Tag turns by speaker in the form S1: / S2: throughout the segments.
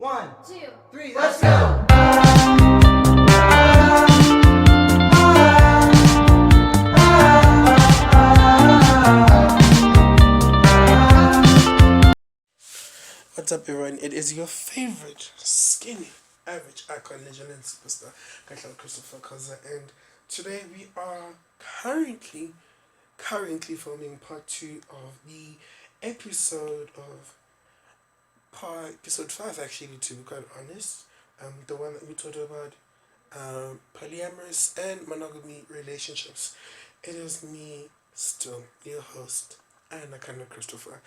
S1: 1,
S2: 2,
S1: 3, let's go! What's up, everyone? It is your favorite skinny, average icon, legend, and superstar, Christopher Kaza, and today we are currently filming part 2 of the episode episode 5, actually, to be quite honest. The one that we talked about polyamorous and monogamy relationships. It is me, still your host, Anna Christopher,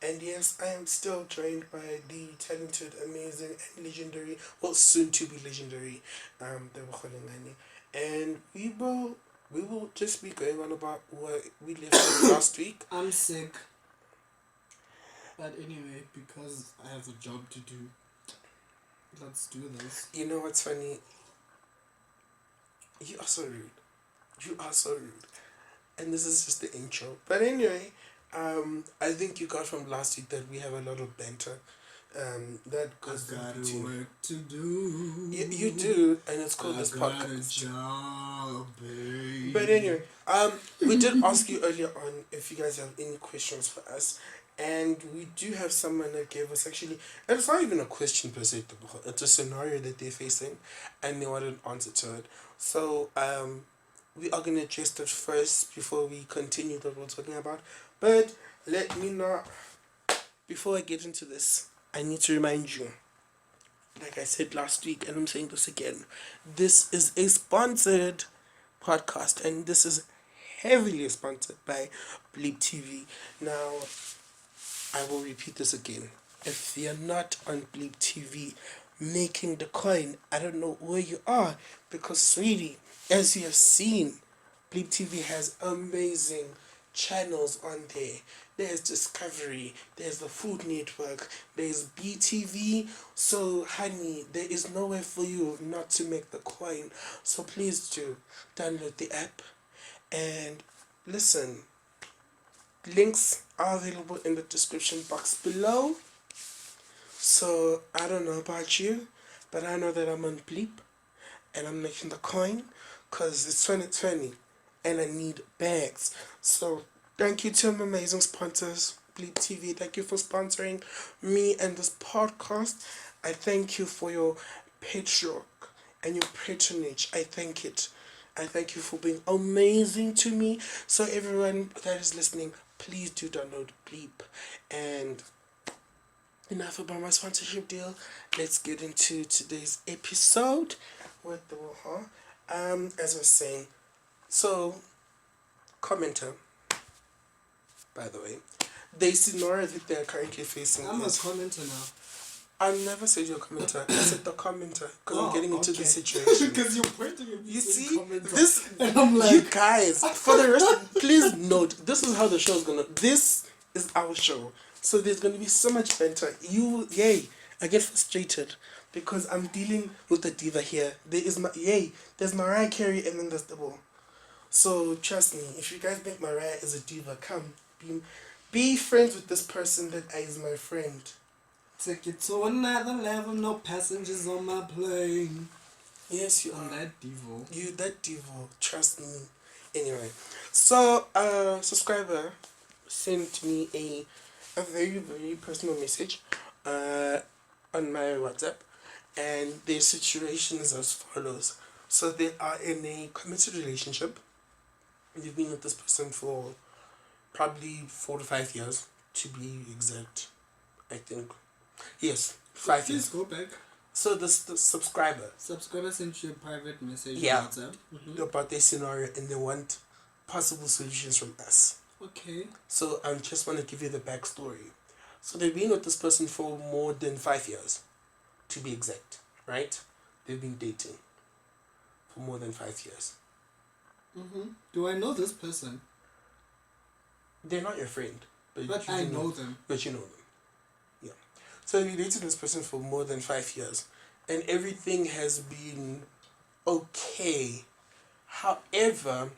S1: and yes, I am still joined by the talented, amazing, and legendary, well, soon to be legendary, Teboho Lengane, and we will just be going on about what we left off last week.
S3: I'm sick. But anyway, because I have a job to do, let's do this.
S1: You know what's funny? You are so rude. You are so rude. And this is just the intro. But anyway, I think you got from last week that we have a lot of banter. That goes
S3: I got
S1: to
S3: work to do.
S1: You do, and it's called this podcast.
S3: I got a job, babe.
S1: But anyway, we did ask you earlier on if you guys have any questions for us, and we do have someone that gave us actually. And it's not even a question per se. It's a scenario that they're facing, and they wanted an answer to it. So we are gonna address that first before we continue what we're talking about. But let me not. Before I get into this, I need to remind you, like I said last week, and I'm saying this again, this is a sponsored podcast, and this is heavily sponsored by BLEEPTV. Now, I will repeat this again. If you're not on BLEEPTV making the coin, I don't know where you are, because sweetie, as you have seen, BLEEPTV has amazing channels on there. There's Discovery, there's the Food Network, there's BTV. So honey, there is nowhere for you not to make the coin. So please do download the app and listen. Links are available in the description box below. So I don't know about you, but I know that I'm on Bleep and I'm making the coin because it's 2020 and I need bags. So thank you to my amazing sponsors, BLEEPTV. Thank you for sponsoring me and this podcast. I thank you for your patriarch and your patronage. I thank it. I thank you for being amazing to me. So everyone that is listening, please do download Bleep. And enough about my sponsorship deal. Let's get into today's episode with the as I was saying. So, commenter, by the way, the scenario that they are currently facing.
S3: I'm a commenter now.
S1: I never said you're a commenter. I said the commenter, because I'm getting into the
S3: okay.
S1: situation.
S3: Because you're pointing at me.
S1: You see,
S3: commenter.
S1: this,
S3: and I'm like,
S1: you guys, for the rest, please note, this is how the show is gonna. This is our show, so there's gonna be so much banter. I get frustrated because I'm dealing with the diva here. There's Mariah Carey and then there's Teboho. So trust me, if you guys think Mariah is a diva, come be friends with this person that is my friend.
S3: take it to another level, no passengers on my plane.
S1: Yes, you
S3: On
S1: are.
S3: that Devo.
S1: You that diva, trust me. Anyway, so subscriber sent me a very, very personal message on my WhatsApp, and their situation is as follows. So they are in a committed relationship. They've been with this person for probably 4 to 5 years, to be exact. I think. Yes, 5 years.
S3: Please go back.
S1: So the subscriber.
S3: Subscriber sent you a private message
S1: Yeah.
S3: on WhatsApp.
S1: About their scenario, and they want possible solutions from us.
S3: Okay.
S1: So I just want to give you the backstory. So they've been with this person for more than 5 years, to be exact, right? They've been dating for more than 5 years.
S3: Do I know this person?
S1: They're not your friend,
S3: But
S1: you
S3: I
S1: do
S3: know them.
S1: But you know them. Yeah. So you dated this person for more than 5 years, and everything has been okay. However,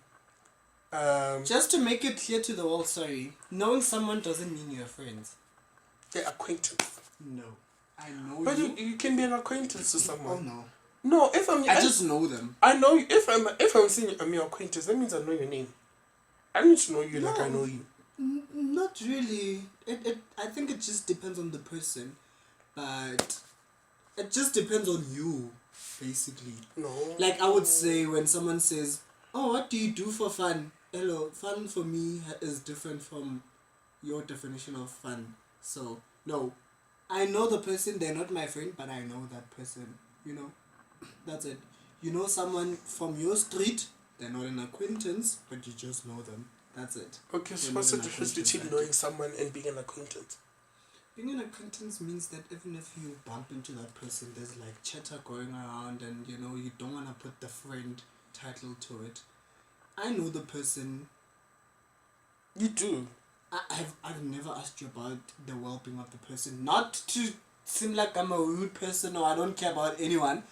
S3: Just to make it clear to the world, sorry, knowing someone doesn't mean you're friends.
S1: they're acquaintance.
S3: No. I know
S1: But
S3: you.
S1: you can be an acquaintance to someone.
S3: Oh no.
S1: No, if
S3: I just know them.
S1: I know you. If I'm saying I'm your acquaintance, that means I know your name. I need to know you like I know you.
S3: Not really. I think it just depends on the person, but it just depends on you, basically.
S1: No.
S3: Like I would say when someone says, "Oh, what do you do for fun?" Hello, fun for me is different from your definition of fun. So no, I know the person. They're not my friend, but I know that person. You know, that's it. You know someone from your street. They're not an acquaintance, but you just know them. That's it.
S1: Okay, so
S3: They're
S1: what's
S3: not
S1: the
S3: an
S1: difference
S3: acquaintance,
S1: between knowing someone and being an acquaintance?
S3: Being an acquaintance means that even if you bump into that person, there's like chatter going around, and you know you don't want to put the friend title to it. I know the person.
S1: You do.
S3: I've never asked you about the well-being of the person. Not to seem like I'm a rude person or I don't care about anyone,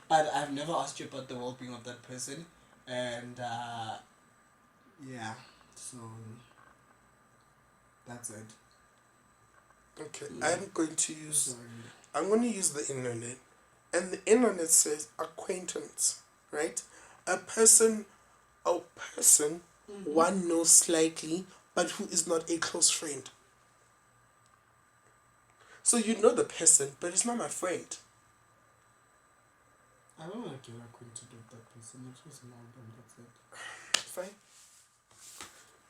S3: but I've never asked you about the well-being of that person, and yeah, so that's it.
S1: Okay,
S3: Yeah.
S1: I'm going to use.
S3: Sorry.
S1: I'm going to use the internet, and the internet says acquaintance, right? A person one knows slightly, but who is not a close friend. So you know the person, but it's not my friend.
S3: I don't want to get acquainted with that person. I just know them. That's it.
S1: Fine.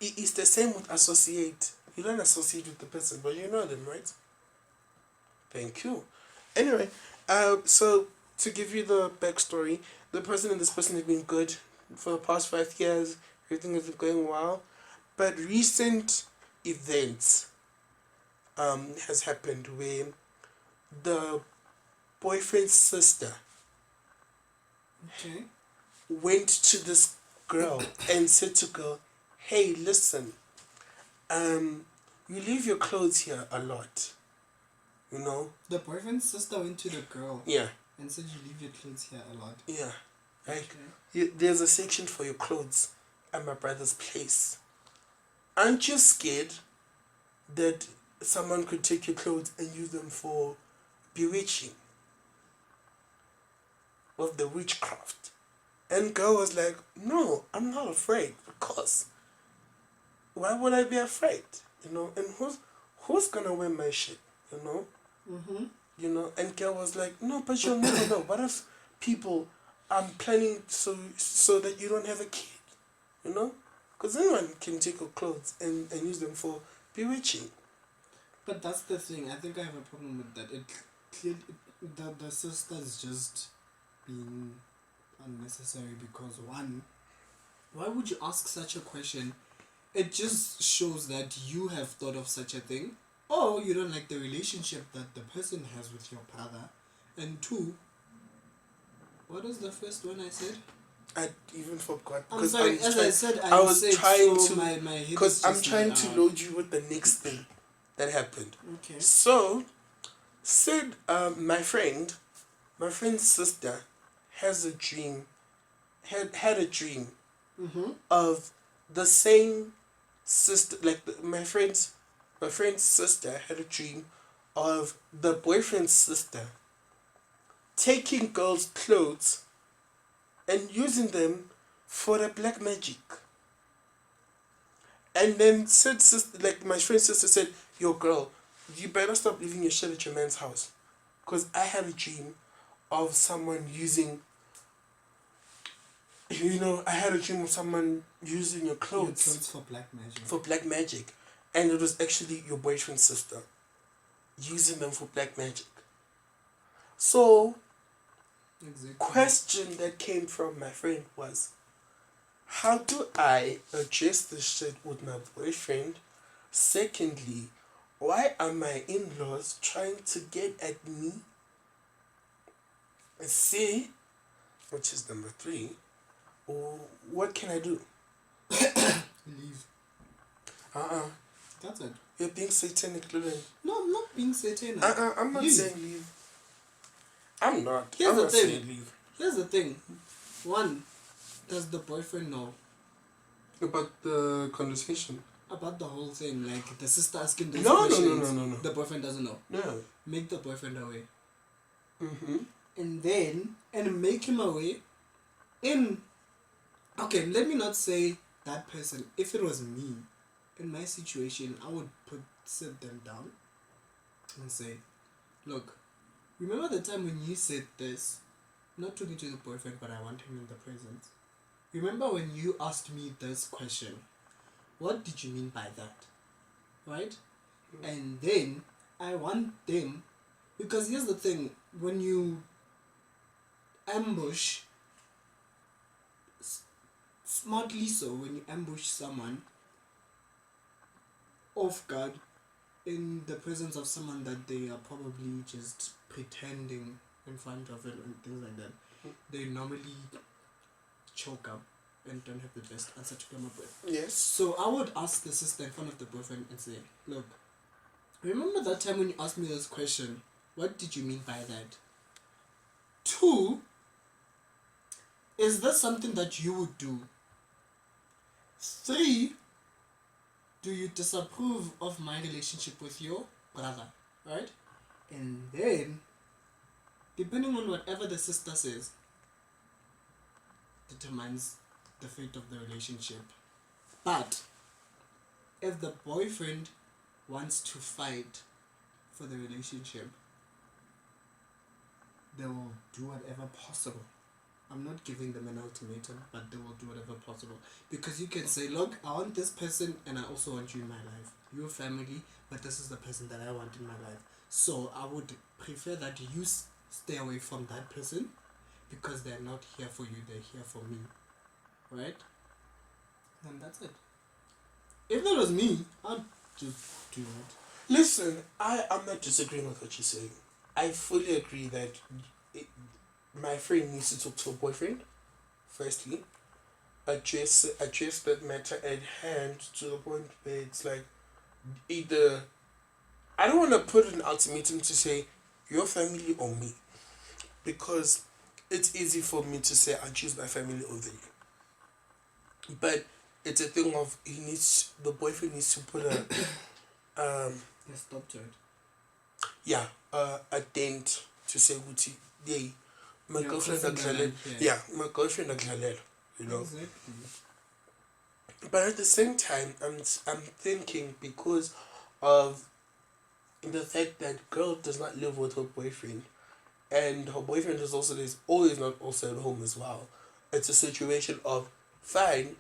S1: It's the same with associate. You don't associate with the person, but you know them, right? Thank you. Anyway, so to give you the backstory, the person and this person have been good for the past 5 years. Everything has been going well, but recent events has happened where the boyfriend's sister
S3: Okay.
S1: went to this girl and said to girl, "Hey, listen, you leave your clothes here a lot, you know."
S3: The boyfriend's sister went to the girl
S1: Yeah.
S3: and said, "You leave your clothes here a lot."
S1: Yeah. Right.
S3: Okay.
S1: There's a section for your clothes at my brother's place. Aren't you scared that someone could take your clothes and use them for bewitching of the witchcraft? And girl was like, "No, I'm not afraid, because why would I be afraid? You know, and who's gonna wear my shit? You know?" You know, and girl was like, "No, but you'll never know. What if people planning so that you don't have a kid? You know? Because anyone can take your clothes and use them for bewitching."
S3: But that's the thing. I think I have a problem with that. It clearly the sister's just being unnecessary because one, why would you ask such a question? It just shows that you have thought of such a thing, or you don't like the relationship that the person has with your brother. And two, what was the first one I said?
S1: I even forgot.
S3: I'm sorry. As I said,
S1: I was
S3: said
S1: trying
S3: so
S1: to,
S3: my head
S1: because
S3: is
S1: I'm
S3: just
S1: trying
S3: like,
S1: to load you with the next thing that happened.
S3: Okay.
S1: So, said my friend's sister has a dream, had a dream of the same sister, like my friend's sister had a dream of the boyfriend's sister taking girls' clothes and using them for the black magic. And then said sister, like my friend's sister said, "Yo girl, you better stop leaving your shit at your man's house. Because I had a dream of someone using, I had a dream of someone using your clothes
S3: for black magic.
S1: For black magic. And it was actually your boyfriend's sister using them for black magic." So,
S3: Exactly.
S1: question that came from my friend was, how do I address this shit with my boyfriend? Secondly, why are my in-laws trying to get at me? And C, which is number 3, what can I do?
S3: Leave. That's it.
S1: You're being satanic, Lulen.
S3: No, I'm not being satanic.
S1: I'm not saying leave. I'm not.
S3: Here's
S1: I'm
S3: the
S1: not
S3: thing.
S1: saying leave.
S3: Here's the thing. One, does the boyfriend know?
S1: About the conversation?
S3: about the whole thing, like the sister asking those
S1: No.
S3: questions. The boyfriend doesn't know.
S1: No.
S3: Make the boyfriend away.
S1: Mm-hmm.
S3: And make him away. Okay, let me not say that person. If it was me, in my situation, I would sit them down and say, look, remember the time when you said this? Not talking to the boyfriend, but I want him in the present. Remember when you asked me this question? What did you mean by that? Right? Mm. And then I want them, because here's the thing, when you ambush, smartly so, when you ambush someone off guard in the presence of someone that they are probably just pretending in front of it and things like that, they normally choke up and don't have the best answer to come up with.
S1: Yes.
S3: So I would ask the sister in front of the boyfriend and say, look, remember that time when you asked me this question? What did you mean by that? 2, is this something that you would do? 3, do you disapprove of my relationship with your brother? Right? And then, depending on whatever the sister says, determines the fate of the relationship. But if the boyfriend wants to fight for the relationship, they will do whatever possible. I'm not giving them an ultimatum, but they will do whatever possible. Because you can say, look, I want this person and I also want you in my life. You're family, but this is the person that I want in my life. So I would prefer that you stay away from that person, because they're not here for you, they're here for me. Right? And that's it. If that was me, I'd just do it.
S1: Listen, I'm not disagreeing with what you're saying. I fully agree that my friend needs to talk to her boyfriend, firstly. Address that matter at hand to the point where it's like, either, I don't want to put an ultimatum to say, your family or me. Because it's easy for me to say, I choose my family over you. But it's a thing of, the boyfriend needs to put a
S3: stop to it.
S1: Yeah, a dent to say, Guti, yay, my girlfriend aglalela. Yeah, my girlfriend aglalela, you know.
S3: Exactly.
S1: But at the same time, I'm thinking, because of the fact that girl does not live with her boyfriend, and her boyfriend is always not also at home as well. It's a situation of, fine,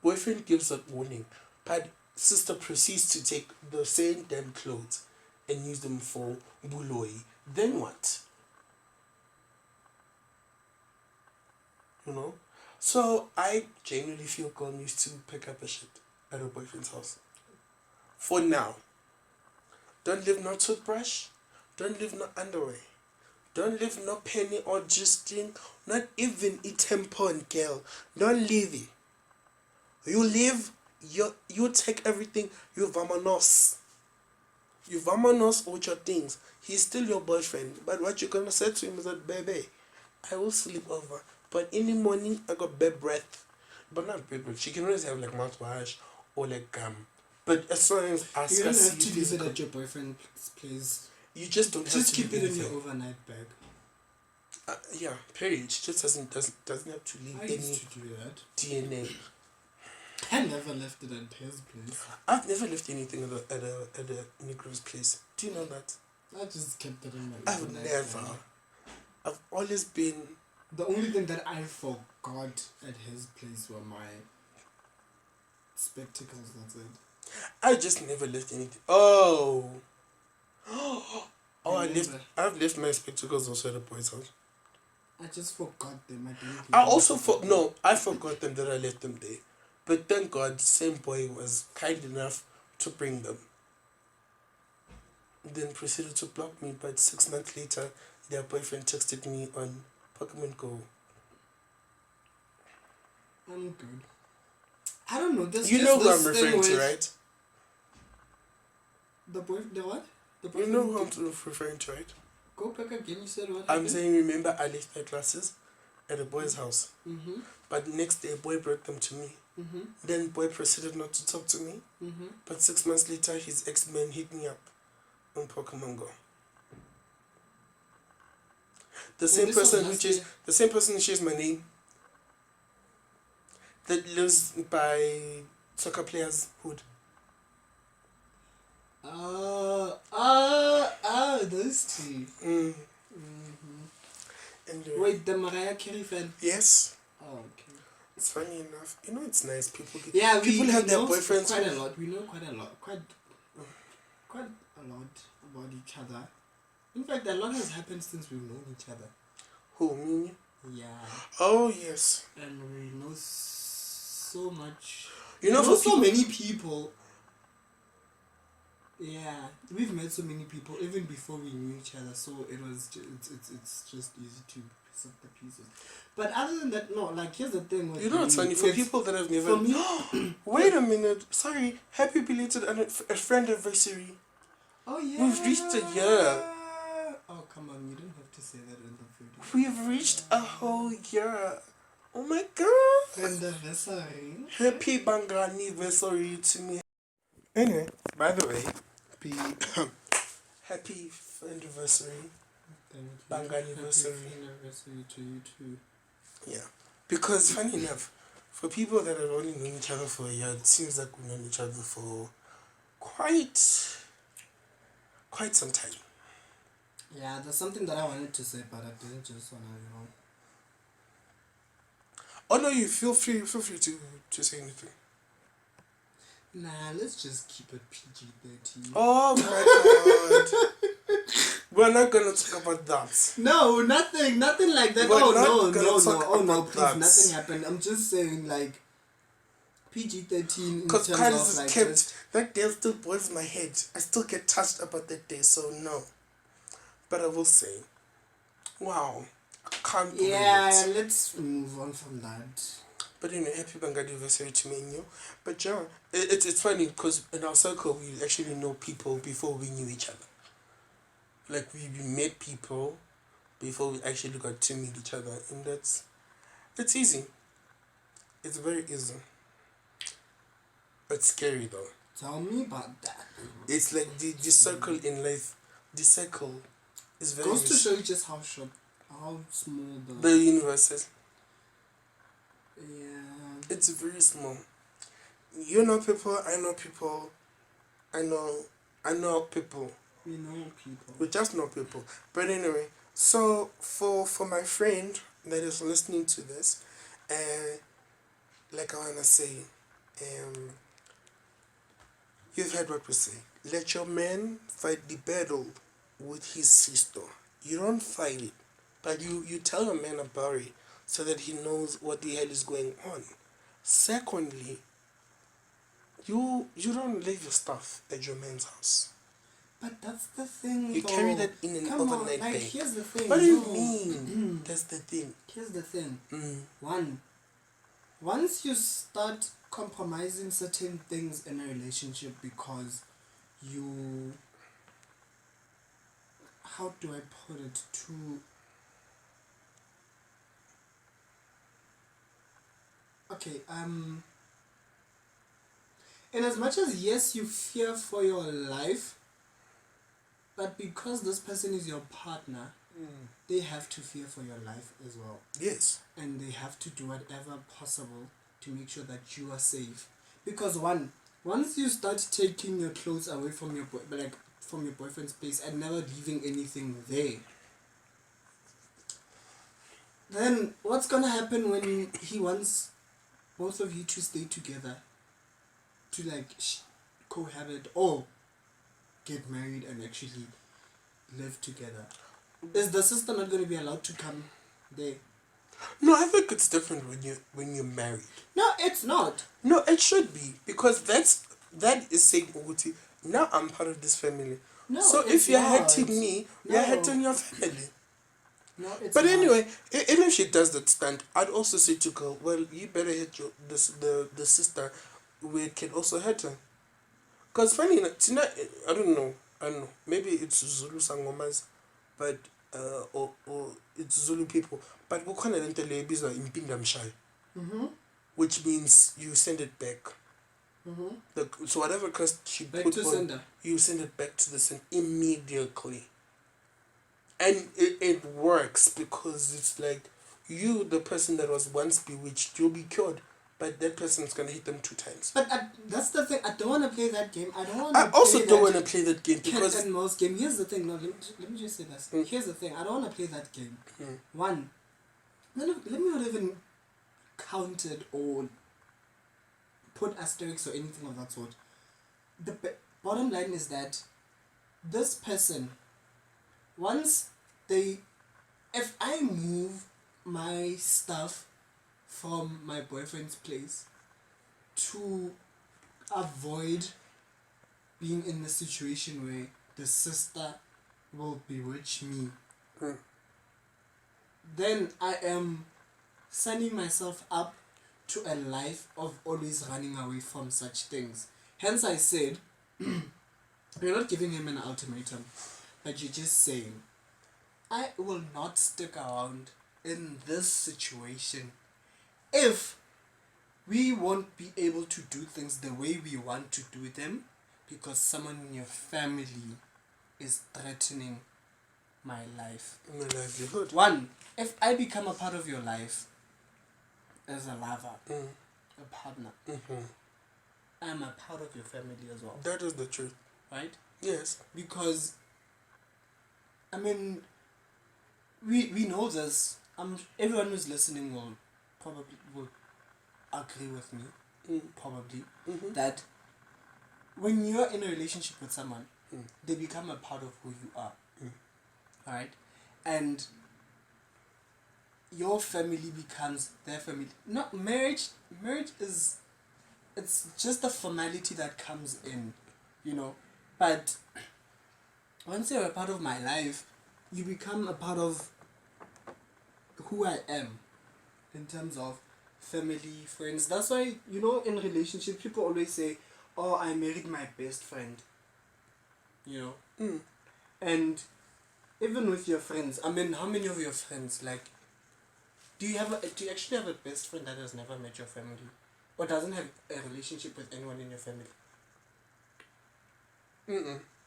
S1: boyfriend gives a warning, but sister proceeds to take the same damn clothes and use them for buloi. Then what? You know? So I genuinely feel girl needs to pick up a shit at her boyfriend's house. For now. Don't leave no toothbrush. Don't leave no underwear. Don't leave no penny or justing. Not even a tampon, girl. Don't leave it. You leave, you take everything, you vamonos. You vamonos with your things. He's still your boyfriend. But what you're gonna say to him is that, baby, I will sleep over. But in the morning, I got bed breath. But not bed breath. She can always have like mouthwash or like gum. But as long as I
S3: you don't have to leave it at your boyfriend's place.
S1: You just don't have to
S3: keep it in your overnight bag.
S1: Yeah, period. She just doesn't have to leave any
S3: used to do that.
S1: DNA.
S3: I never left it at his place.
S1: I've never left anything at a Negro's place. Do you know that?
S3: I just kept it in my
S1: overnight bag. I've always been...
S3: The only thing that I forgot at his place were my spectacles, that's it.
S1: I just never left anything. Oh, I've left my spectacles also at the boy's house.
S3: I just forgot them.
S1: I forgot them that I left them there. But thank God, the same boy was kind enough to bring them. Then proceeded to block me, but 6 months later, their boyfriend texted me on Pokemon Go.
S3: I'm good. I don't know.
S1: You know who I'm referring to, right?
S3: The what?
S1: You know who I'm referring to, right?
S3: Go back again. You said what?
S1: I'm saying, remember, I left my glasses at a boy's house.
S3: Mm-hmm.
S1: But next day, a boy brought them to me. Then boy proceeded not to talk to me. But 6 months later, his ex-man hit me up on Pokemon Go. The same person who shares my name, that lives by soccer players' hood.
S3: Those two.
S1: And
S3: wait, the Mariah Carey fan?
S1: Yes.
S3: Oh, okay.
S1: It's funny enough. You know, it's nice. People
S3: we
S1: have their boyfriends.
S3: Quite a lot. We know quite a lot. Quite a lot about each other. In fact, a lot has happened since we've known each other.
S1: Who, me?
S3: Yeah.
S1: Oh, yes.
S3: And we know so much.
S1: You know,
S3: for so many people. Yeah, we've met so many people even before we knew each other, so it's just easy to piece up the pieces. But other than that, no. Like, here's the thing.
S1: You know what's funny? For people that have never...
S3: For me...
S1: Wait a minute. Sorry. Happy belated friend anniversary.
S3: Oh, yeah.
S1: We've reached a year.
S3: Oh, come on. You don't have to say that in the video.
S1: We've reached a whole year. Oh, my God.
S3: Friend anniversary.
S1: Happy banga anniversary to me. Anyway, by the way, happy anniversary. Banga anniversary.
S3: Happy anniversary to you too.
S1: Yeah. Because, funny enough, for people that have only known each other for a year, it seems like we've known each other for quite some time.
S3: Yeah, there's something that I wanted to say, but I didn't just want to,
S1: Oh no, you feel free to say anything.
S3: Nah, let's just keep it PG-13.
S1: Oh my God. We're not gonna talk about that.
S3: No, nothing like that. No, please, nothing happened. I'm just saying, like, PG-13
S1: because
S3: Candice
S1: is kept, that day still boils my head. I still get touched about that day, so no. But I will say, wow, I can't believe it.
S3: Let's move on from that.
S1: But happy banga anniversary to me and you. But yeah, it's funny because in our circle we actually know people before we knew each other. Like we met people before we actually got to meet each other, and it's easy. It's very easy. It's scary though.
S3: Tell me about that.
S1: It's like the circle in life. The circle is very...
S3: Goes to show you just how small
S1: the universe is.
S3: Yeah.
S1: It's very small. You know people, I know people. I know people.
S3: We know people.
S1: We just know people. But anyway, so for my friend that is listening to this, like I wanna say, you've heard what we say. Let your man fight the battle with his sister. You don't fight it, but you tell your man about it so that he knows what the hell is going on. Secondly, you don't leave your stuff at your man's house.
S3: But that's the thing.
S1: You carry that in an overnight bag.
S3: Here's the thing.
S1: What do you mean? That's the thing.
S3: Here's the thing. Once you start compromising certain things in a relationship because you, how do I put it, in as much as yes, you fear for your life, but because this person is your partner, they have to fear for your life as well.
S1: Yes.
S3: And they have to do whatever possible to make sure that you are safe. Because once you start taking your clothes away from your from your boyfriend's place and never leaving anything there, then what's gonna happen when he wants both of you to stay together, to cohabit or get married and actually live together? Is the sister not going to be allowed to come there?
S1: No, I think it's different when you're married.
S3: No, it's not.
S1: No, it should be, because that is saying, now I'm part of this family. No, so if you're hurting me, you're hurting your family.
S3: No, it's
S1: but
S3: not.
S1: Anyway, even if she does that stunt, I'd also say to girl, well, you better hit the sister where it can also hurt her. Because funny enough, tonight, I don't know, maybe it's Zulu Sangomas, but or it's Zulu people, but we can't identify in Pindam Shai. which means you send it back. So whatever curse she
S3: Back
S1: put
S3: to
S1: on,
S3: sender.
S1: you send it back to the sender immediately. And it works because it's like you, the person that was once bewitched, you'll be cured. But that person's gonna hit them 2 times.
S3: But that's the thing. I don't want to play that game. I don't want
S1: I
S3: to.
S1: also don't want to play that game
S3: cat
S1: because
S3: and mouse game. Here's the thing. No, let me just say this. Here's the thing. I don't want to play that game. One, let me not even count it or put asterisks or anything of that sort. The bottom line is that this person, once if I move my stuff from my boyfriend's place to avoid being in a situation where the sister will bewitch me, then I am signing myself up to a life of always running away from such things. Hence I said, you're not giving him an ultimatum, but you're just saying, I will not stick around in this situation if we won't be able to do things the way we want to do them because someone in your family is threatening my life.
S1: my livelihood.
S3: One, if I become a part of your life as a lover, a partner, I'm a part of your family as well.
S1: That is the truth.
S3: Right?
S1: Yes.
S3: Because, I mean, we know this. Everyone who's listening will agree with me, probably, that when you're in a relationship with someone, they become a part of who you are. Alright? And your family becomes their family. Not marriage. Marriage is, it's just a formality that comes in, you know. But once you're a part of my life, you become a part of who I am in terms of family, friends. That's why, you know, in relationships, people always say, oh, I married my best friend. You know? And even with your friends, I mean, how many of your friends, like, do you actually have a best friend that has never met your family? Or doesn't have a relationship with anyone in your family?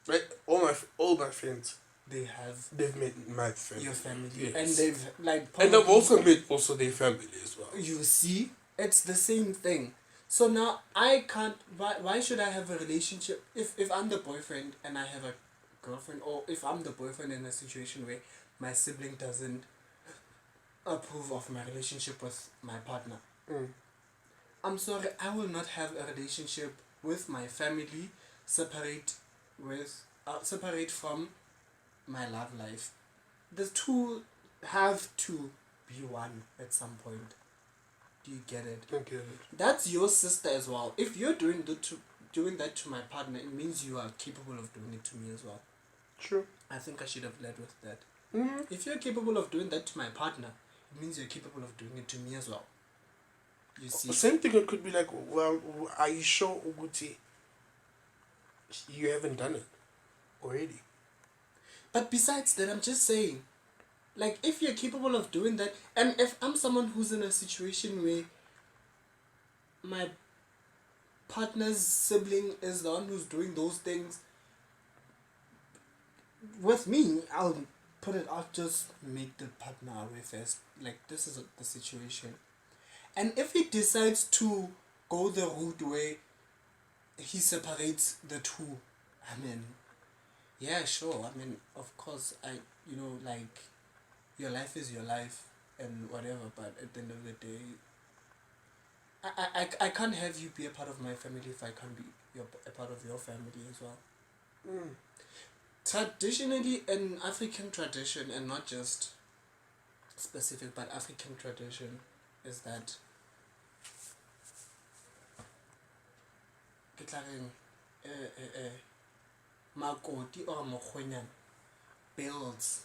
S1: Like all my friends,
S3: They've
S1: met my family.
S3: your family.
S1: Yes.
S3: And they've, like...
S1: And I've also met also their family as well.
S3: You see? It's the same thing. So now, I can't... Why should I have a relationship... If I'm the boyfriend and I have a girlfriend, or if I'm the boyfriend in a situation where my sibling doesn't approve of my relationship with my partner, I'm sorry, I will not have a relationship with my family separate from my love life. The two have to be one at some point. Do you get it?
S1: I get it.
S3: That's your sister as well. If you're doing that to my partner, it means you are capable of doing it to me as well.
S1: True.
S3: I think I should have led with that. If you're capable of doing that to my partner, it means you're capable of doing it to me as well. You see?
S1: Same thing, it could be like, well, are you sure, Uguti, you haven't done it already?
S3: But besides that, I'm just saying, like, if you're capable of doing that, and if I'm someone who's in a situation where my partner's sibling is the one who's doing those things, with me, I'll just make the partner away first. Like, this is the situation. And if he decides to go the route where he separates the two, I mean, yeah, sure. I mean, of course, like, your life is your life and whatever, but at the end of the day, I can't have you be a part of my family if I can't be a part of your family as well. Traditionally, in African tradition, and not just specific, but African tradition, is that makoti or mokgwenyana builds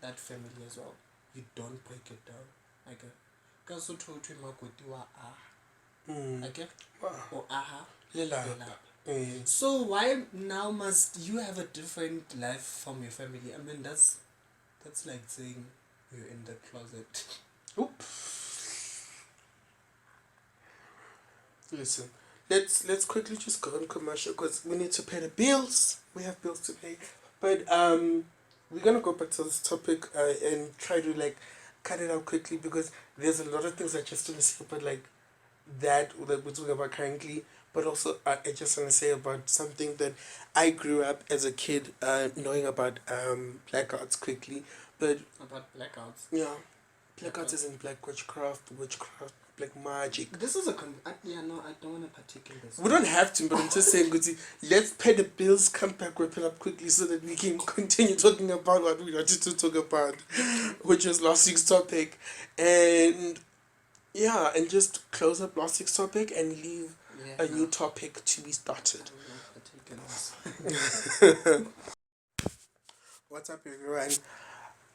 S3: that family as well. You don't break it down. Like ka Sotho ho thwe makoti wa aha. Okay? Or aha.
S1: Lelapa.
S3: So why now must you have a different life from your family? I mean, that's like saying you're in the closet.
S1: Oops. Listen, let's quickly just go on commercial because we need to pay the bills. We have bills to pay, but we're gonna go back to this topic and try to like cut it out quickly because there's a lot of things I just want to say about like that we're talking about currently. But also, I just want to say about something that I grew up as a kid knowing about blackouts quickly. But
S3: About blackouts.
S1: yeah, blackouts is in black witchcraft, black magic.
S3: This is a yeah, no, I don't want to particular this.
S1: We don't have to, but I'm just saying, Guti, let's pay the bills, come back, wrap it up quickly so that we can continue talking about what we wanted to talk about, which was last week's topic. And yeah, and just close up last week's topic and leave a new topic to be started. What's up, everyone?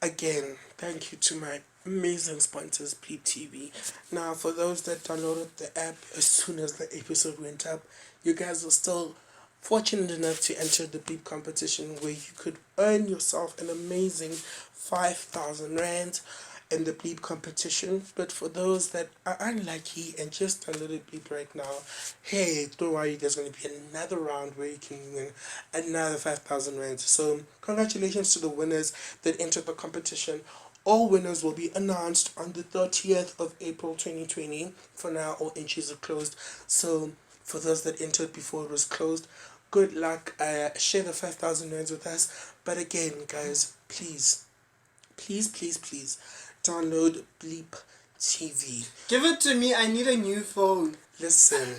S1: Again, thank you to my amazing sponsors, BLEEPTV. Now, for those that downloaded the app as soon as the episode went up, you guys were still fortunate enough to enter the Bleep competition where you could earn yourself an amazing 5,000 Rand in the Bleep competition. But for those that are unlucky and just downloaded Bleep right now, hey, don't worry, there's going to be another round where you can win another 5,000 Rand. So congratulations to the winners that entered the competition. All winners will be announced on the 30th of April 2020. For now, all entries are closed. So for those that entered before it was closed, good luck. Share the 5,000 Rands with us. But again, guys, please download Bleep TV.
S3: Give it to me, I need a new phone.
S1: Listen,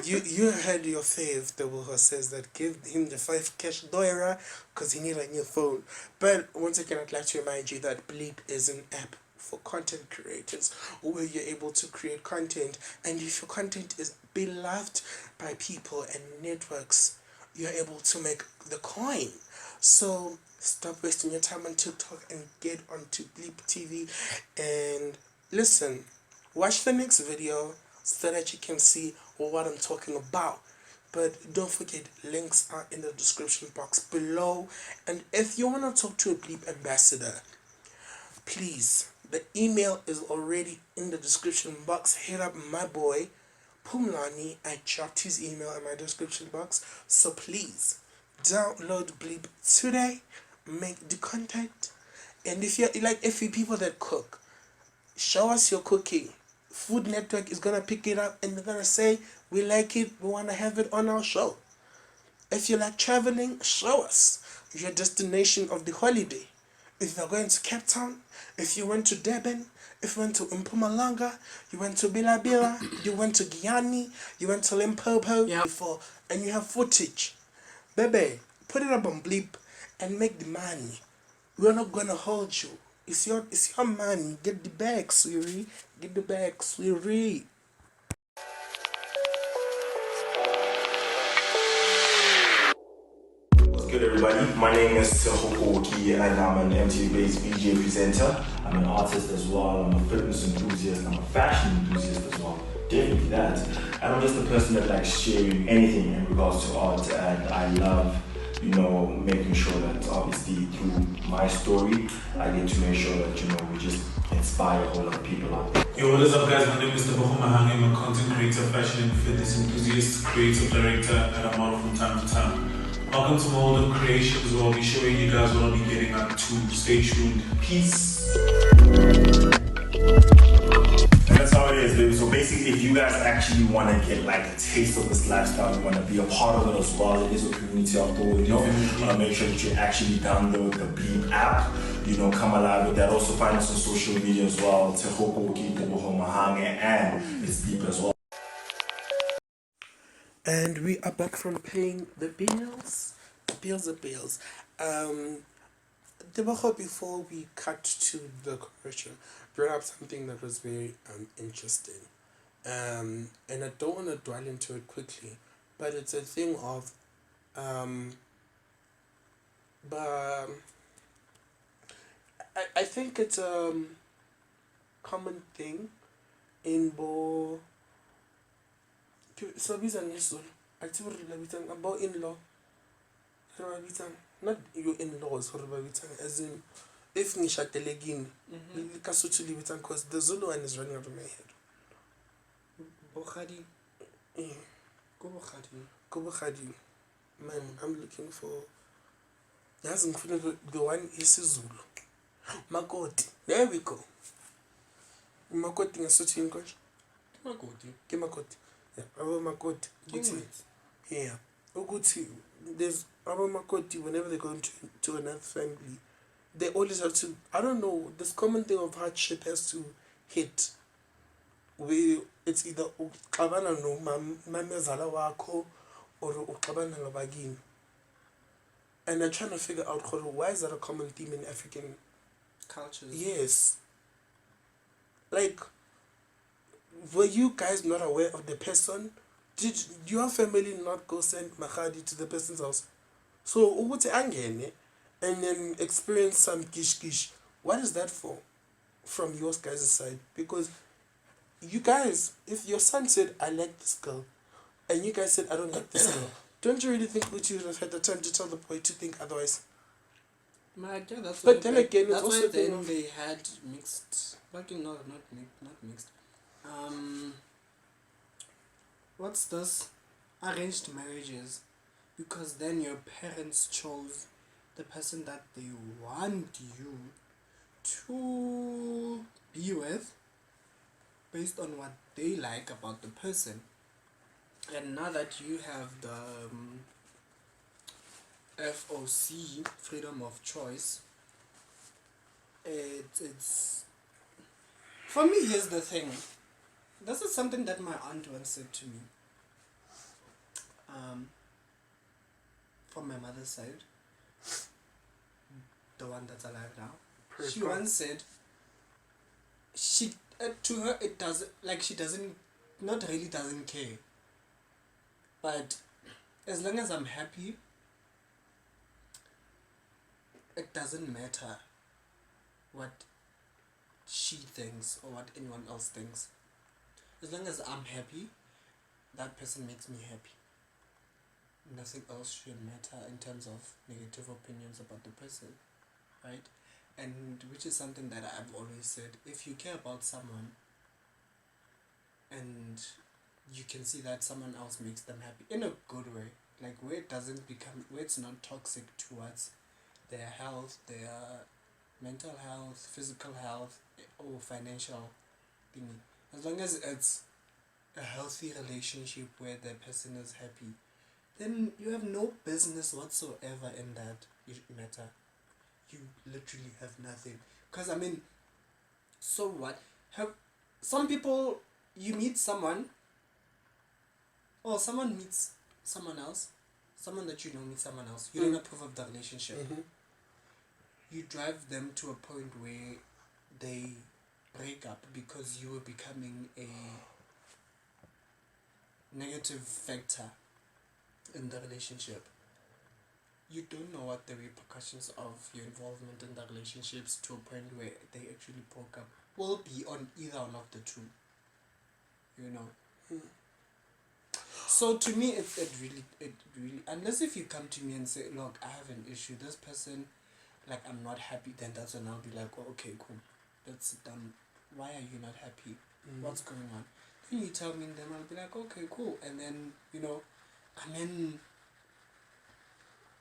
S1: you heard your fave, Teboho says that give him the 5 cash doira because he need a new phone. But once again, I'd like to remind you that Bleep is an app for content creators where you're able to create content, and if your content is beloved by people and networks, you're able to make the coin. So stop wasting your time on TikTok and get onto Bleep TV and listen, watch the next video so that you can see what I'm talking about. But don't forget, links are in the description box below. And if you want to talk to a Bleep ambassador, please, the email is already in the description box. Hit up my boy Pumlani. I dropped his email in my description box. So please download Bleep today, make the content, and if you're like, if you people that cook, show us your cooking. Food Network is gonna pick it up and they're gonna say, we like it, we wanna have it on our show. If you like traveling, show us your destination of the holiday. If you're going to Cape Town, if you went to Durban, if you went to Mpumalanga, you went to Bilabila, you went to Guyana, you went to Limpopo before, and you have footage, baby, put it up on Bleep and make the money. We're not gonna hold you. It's your money. Get the bag, sweetie. Get the bag, sweetie.
S2: What's good, everybody? My name is Teboho and I'm an MTV-based VJ presenter. I'm an artist as well. I'm a fitness enthusiast. I'm a fashion enthusiast as well. Definitely that. And I'm just a person that likes sharing anything in regards to art, and I love, making sure that obviously through my story, I get to make sure that, we just inspire a whole lot of people out there.
S4: Yo, what is up, guys? My name is Teboho. I'm a content creator, fashion and fitness enthusiast, creative director, and a model from time to time. Welcome to my Older Creations, where I'll be showing you guys what I'll be getting up to. Stay tuned. Peace.
S2: That's how it is, baby. So basically, if you guys actually want to get like a taste of this lifestyle, you want to be a part of it as well, it is a community after all, make sure that you actually download the Bleep app, come alive with that. Also find us on social media as well, Teboho, and it's Bleep as well.
S1: And we are back from paying the bills. The bills. Teboho, before we cut to the commercial, brought up something that was very interesting. And I don't want to dwell into it quickly, but it's a thing of but I think it's a common thing in bo so bizang isol active relabitang about in-law. Not your in-laws, as in if nishatelegin kasuthu libitang, because the Zulu one is running out of my head.
S3: Bokhadi.
S1: Yeah.
S3: Kubo
S1: Khadi. Man, I'm looking for. Yazi ngifuna the one isiZulu. Makoti. There we go. Makoti ngesuthi yini konje? Ke makoti. Yeah, abo makoti. Yeah. Ukuthi there's abo makoti whenever they go to another family, they always have to, I don't know, this common thing of hardship has to hit. Where it's either uxabana no mamezala wakho or uxabana ngabakini. And I'm trying to figure out why is that a common theme in African
S3: cultures.
S1: Yes. Like, were you guys not aware of the person? Did your family not go send Mahadi to the person's house? So, ukuthi angene and then experience some kish. What is that for? From your guys' side? Because you guys, if your son said, I like this girl, and you guys said, I don't like this girl, don't you really think that you would have had the time to tell the boy to think otherwise?
S3: That's
S1: but then again,
S3: that's
S1: it's also
S3: why then they had mixed. Fucking not mixed. What's this? Arranged marriages, because then your parents chose the person that they want you to be with based on what they like about the person. And now that you have the FOC, freedom of choice, it's for me. Here's the thing. This is something that my aunt once said to me. From my mother's side, the one that's alive now, she once said, she to her it doesn't, like, she doesn't, not really doesn't care, but as long as I'm happy, it doesn't matter what she thinks or what anyone else thinks. As long as I'm happy, that person makes me happy. Nothing else should matter in terms of negative opinions about the person, right? And which is something that I've always said. If you care about someone and you can see that someone else makes them happy in a good way, like where it doesn't become, where it's not toxic towards their health, their mental health, physical health, or financial thingy. As long as it's a healthy relationship where the person is happy, then you have no business whatsoever in that matter. You literally have nothing. Because, I mean, so what? Have some people, you meet someone, or someone meets someone else, someone that you know meets someone else, you don't approve of the relationship. You drive them to a point where they break up because you were becoming a negative factor in the relationship. You don't know what the repercussions of your involvement in the relationships to a point where they actually broke up will be on either one of the two. You know. So to me, it really, unless if you come to me and say, look, I have an issue, this person, like, I'm not happy, then that's when I'll be like, oh, okay, cool, let's sit down. Why are you not happy? What's going on? Then you tell me, and then I'll be like, okay, cool. And then, you know, I mean,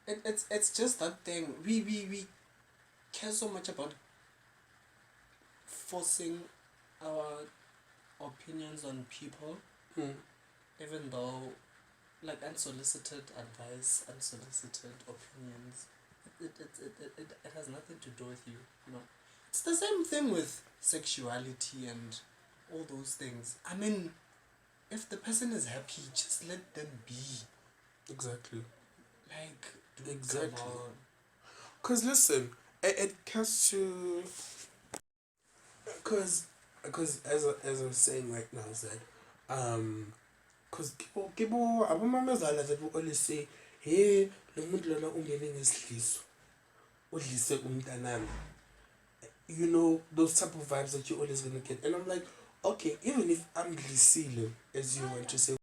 S3: it's just that thing. We care so much about forcing our opinions on people, even though, like, unsolicited advice, unsolicited opinions, it has nothing to do with you, you know. It's the same thing with sexuality and all those things. I mean, if the person is happy, just let them be.
S1: Exactly.
S3: Like,
S1: exactly. Because listen, it comes to, because as I'm saying right now is that because people abomamazala that will always say, hey, lo muntu lona ungene ngesidliso udlise umntanami. You know, those type of vibes that you're always gonna get. And I'm like, okay, even if I'm glisile, as you want to say,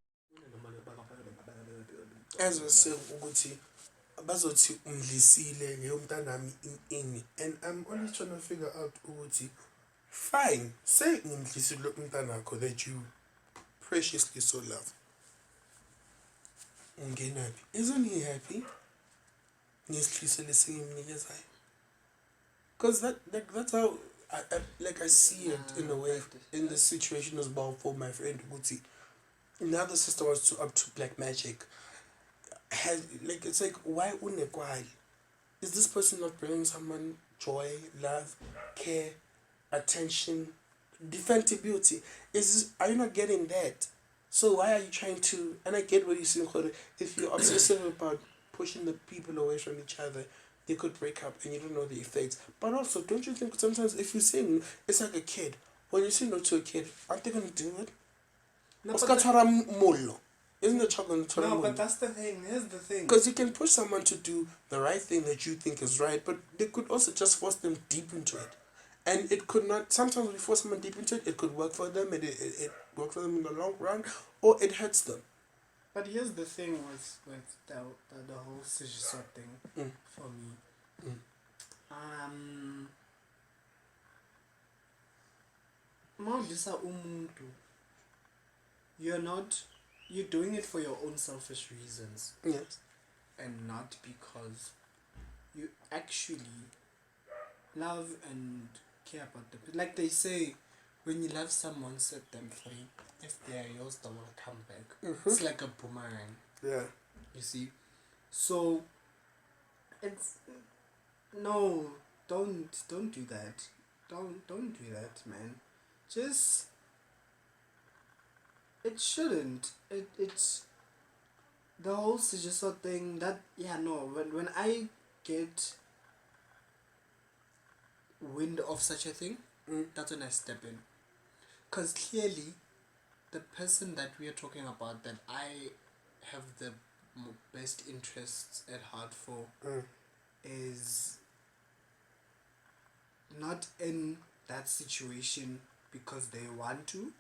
S1: as we say, ukuthi bazothi unglisile ngeyomntanami ini, and I'm only trying to figure out ukuthi, fine, say ngimdlisile umntanakho that you preciously so love. Ungena happy. Isn't he happy? Because that's how I see it in a way in this situation as well for my friend Guti. Now the sister was up to black magic. It's like why unekwai? Is this person not bringing someone joy, love, care, attention, defensibility? Are you not getting that? So why are you trying to? And I get what you're saying, Khore. If you're obsessive about pushing the people away from each other, they could break up and you don't know the effects. But also, don't you think sometimes if you say no, it's like a kid. When you say no to a kid, aren't they gonna do it?
S3: No,
S1: Isn't the child gonna try?
S3: No, but that's the thing. Here's the thing.
S1: Because you can push someone to do the right thing that you think is right, but they could also just force them deep into it. And it could not, sometimes when you force someone deep into it, it could work for them, and it works for them in the long run, or it hurts them.
S3: But here's the thing with the whole Sijiswa thing for me. Mawudlisa umuntu, you're doing it for your own selfish reasons.
S1: Yes.
S3: And not because you actually love and care about them. Like they say, when you love someone, set them free. If they are yours, they will come back. It's like a boomerang.
S1: Yeah.
S3: You see? So, it's... No, don't do that. Don't do that, man. Just... It shouldn't. It's... The whole Sijiswa thing, that... Yeah, no. When I get wind of such a thing, that's when I step in. Because clearly, the person that we are talking about, that I have the best interests at heart for, is not in that situation because they want to,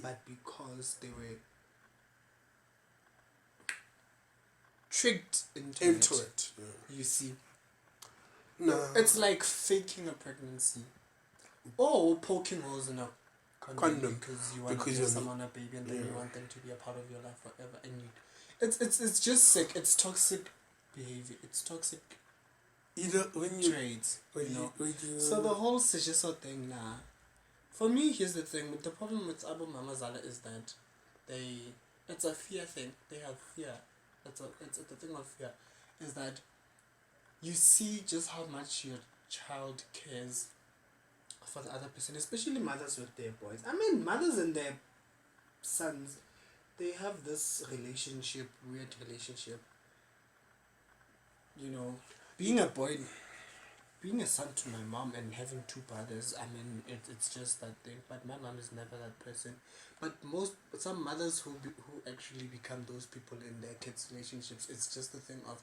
S3: but because they were tricked into it. Yeah. You see?
S1: No.
S3: It's like faking a pregnancy. Or poking holes in a condom because you want to give someone a baby and then you want them to be a part of your life forever, and it's just sick. It's toxic behavior. It's toxic traits. So the whole Sijiswa thing now, for me, here's the thing. The problem with Abu Mama Zala is that it's a fear thing. They have fear. It's the thing of fear, is that you see just how much your child cares for the other person, especially mothers with their boys. I mean, mothers and their sons, they have this weird relationship. You know, being a son to my mom and having two brothers, I mean, it's just that thing. But my mom is never that person. But some mothers who actually become those people in their kids' relationships, it's just the thing of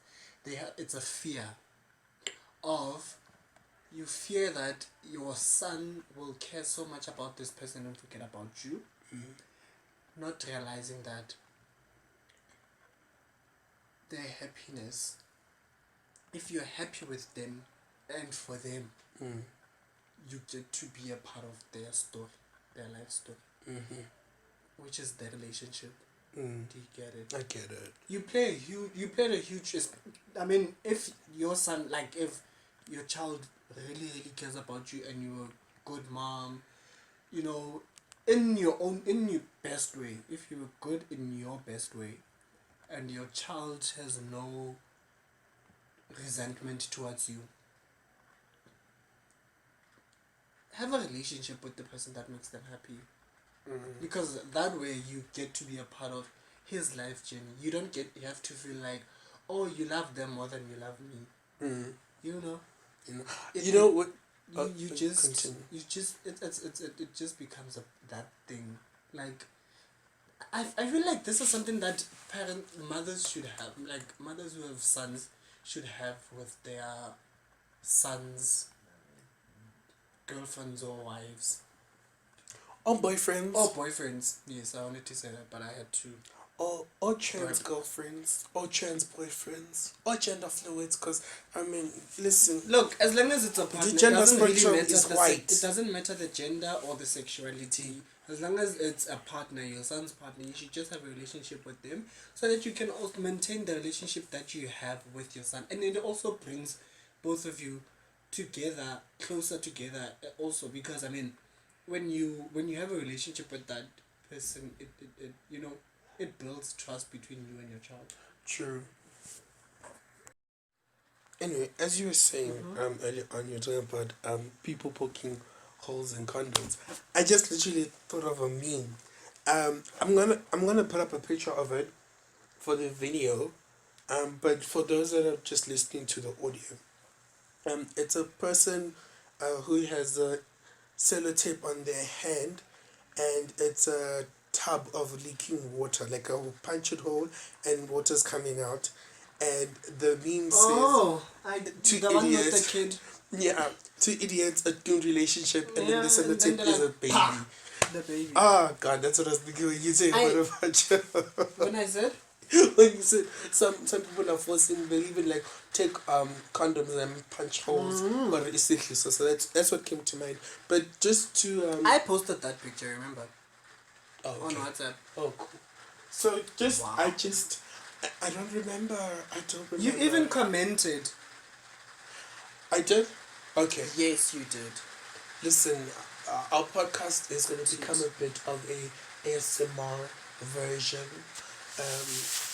S3: it's a fear of, you fear that your son will care so much about this person and forget about you, not realizing that their happiness, if you're happy with them and for them, you get to be a part of their story, their life story, which is their relationship. Do you get it?
S1: I get it.
S3: You played a huge. I mean, if your son, like if your child really cares about you and you're a good mom, you know, in your best way, if you're good in your best way, and your child has no resentment towards you, have a relationship with the person that makes them happy. Because that way you get to be a part of his life journey. You have to feel like, oh, you love them more than you love me. You know. It just becomes that thing. Like, I feel like this is something that mothers should have. Like, mothers who have sons should have with their sons' girlfriends or wives.
S1: Or boyfriends.
S3: Yes, I wanted to say that, but I had to.
S1: Or trans girlfriends, or trans boyfriends, or gender fluids. Because I mean, listen.
S3: Look, as long as it's a partner,
S1: the gender
S3: it doesn't really
S1: spectrum
S3: matter
S1: is white.
S3: It doesn't matter the gender or the sexuality. As long as it's a partner, your son's partner, you should just have a relationship with them so that you can also maintain the relationship that you have with your son. And it also brings both of you together, closer together also, because I mean, when you have a relationship with that person, it you know, it builds trust between you and your child.
S1: True. Anyway, as you were saying earlier on, you're talking about people poking holes in condoms. I just literally thought of a meme. I'm gonna put up a picture of it for the video. But for those that are just listening to the audio, it's a person who has a sellotape on their hand, and it's a tub of leaking water, like a punctured hole, and water's coming out. And the meme says, two
S3: the one with
S1: idiots,
S3: the kid.
S1: yeah, two idiots, a doomed relationship, and then the
S3: and then
S1: sellotape
S3: they're
S1: is a
S3: like,
S1: baby.
S3: "Pah!" The baby.
S1: Oh God, that's what I was thinking when you said
S3: When I said,
S1: when you said some people are forcing, they even like take condoms and punch holes, but it's so that's what came to mind. But just to
S3: I posted that picture, remember?
S1: oh,
S3: On
S1: okay.
S3: WhatsApp.
S1: Oh, cool. So just
S3: Wow.
S1: I don't remember. I don't remember.
S3: You even commented.
S1: I did. Okay.
S3: Yes, you did.
S1: Listen, our podcast is going to become a bit of a ASMR version.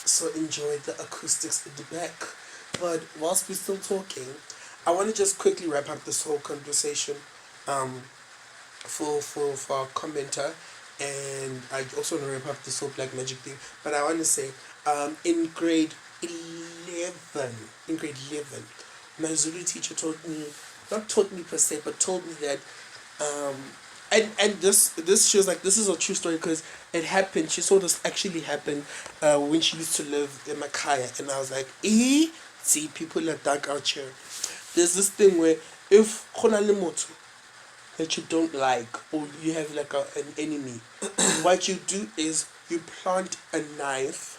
S1: So enjoy the acoustics in the back. But whilst we're still talking, I want to just quickly wrap up this whole conversation for our commenter. And I also want to wrap up this whole black magic thing. But I want to say, in grade 11, my Zulu teacher not taught me per se, but told me that, and this shows like this is a true story because it happened. She saw this actually happen when she used to live in Makaya, and I was like, see, people are dark out here. There's this thing where if Konale that you don't like, or you have like an enemy, what you do is you plant a knife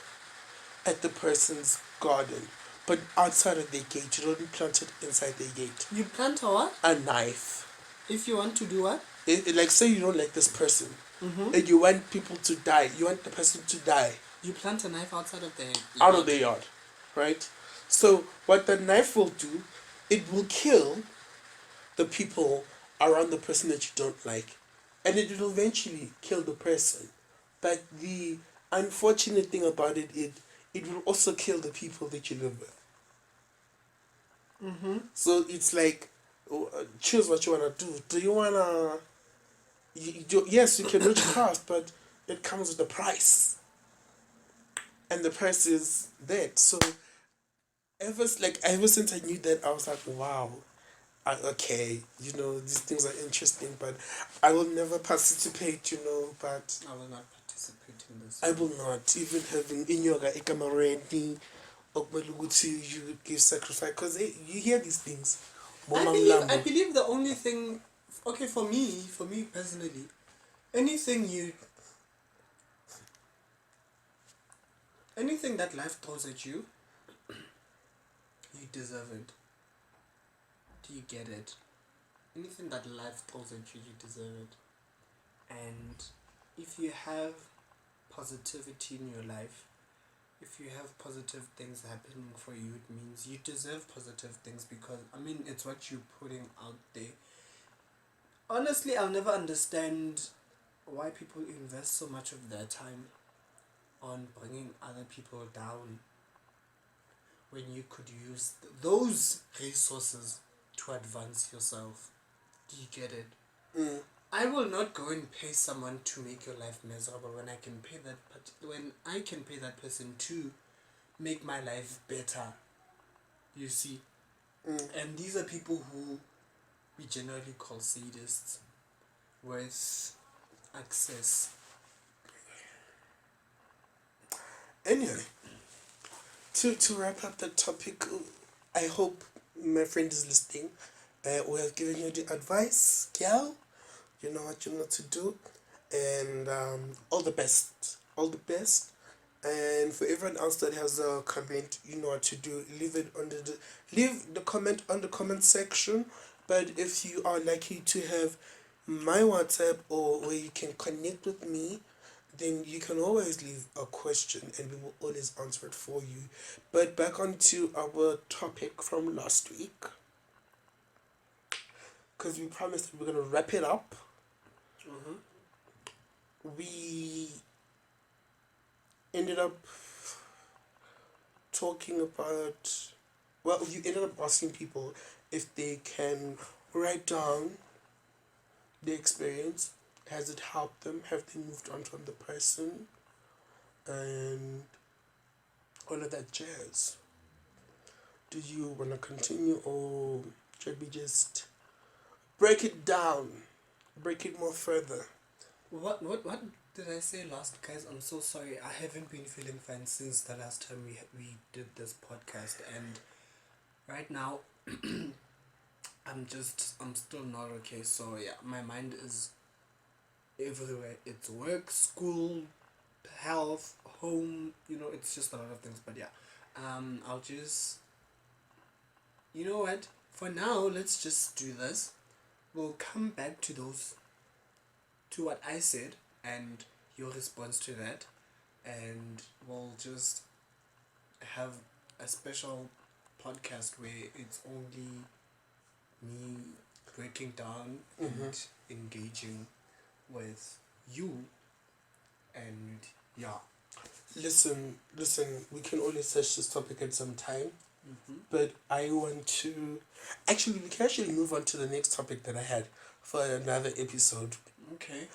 S1: at the person's garden, but outside of their gate. You don't plant it inside their gate.
S3: You plant a what?
S1: A knife.
S3: If you want to do what?
S1: Like say you don't like this person, and you want people to die. You want the person to die.
S3: You plant a knife outside of
S1: out of the yard, right? So what the knife will do, it will kill the people around the person that you don't like, and it will eventually kill the person. But the unfortunate thing about it will also kill the people that you live with. So it's like, choose what you wanna do. Do you wanna? Yes, you can witchcraft, but it comes with a price, and the price is that. So ever since I knew that, I was like, wow. Okay, these things are interesting, but I will never participate, but
S3: I will not participate in this.
S1: I will not, even having inyoga ekamareni, you give sacrifice, because you hear these things.
S3: I believe the only thing, okay, for me personally, anything that life throws at you, you deserve it. Do you get it? Anything that life throws at you, you deserve it. And if you have positivity in your life, if you have positive things happening for you, it means you deserve positive things, because it's what you're putting out there. Honestly, I'll never understand why people invest so much of their time on bringing other people down when you could use those resources to advance yourself. Do you get it? I will not go and pay someone to make your life miserable when I can pay that person to make my life better. You see? And these are people who we generally call sadists with access.
S1: Anyway, to wrap up the topic, I hope my friend is listening. We have given you the advice, girl. You know what you know to do, and all the best. And for everyone else that has a comment, you know what to do. Leave the comment on the comment section. But if you are likely to have my WhatsApp or where you can connect with me, then you can always leave a question and we will always answer it for you. But back onto our topic from last week, because we promised that we're going to wrap it up. We ended up talking about, well, you ended up asking people if they can write down the experience. Has it helped them? Have they moved on from the person? And all of that jazz. Do you want to continue, or should we just break it down? Break it more further?
S3: What did I say last, guys? I'm so sorry. I haven't been feeling fine since the last time we did this podcast, and right now I'm still not okay. So yeah, my mind is everywhere. It's work, school, health, home. It's just a lot of things. But yeah, I'll just. You know what? For now, let's just do this. We'll come back to what I said and your response to that, and we'll just have a special podcast where it's only me breaking down and engaging with you, and yeah.
S1: Listen, we can only search this topic at some time, but I want to... Actually, we can actually move on to the next topic that I had for another episode.
S3: Okay.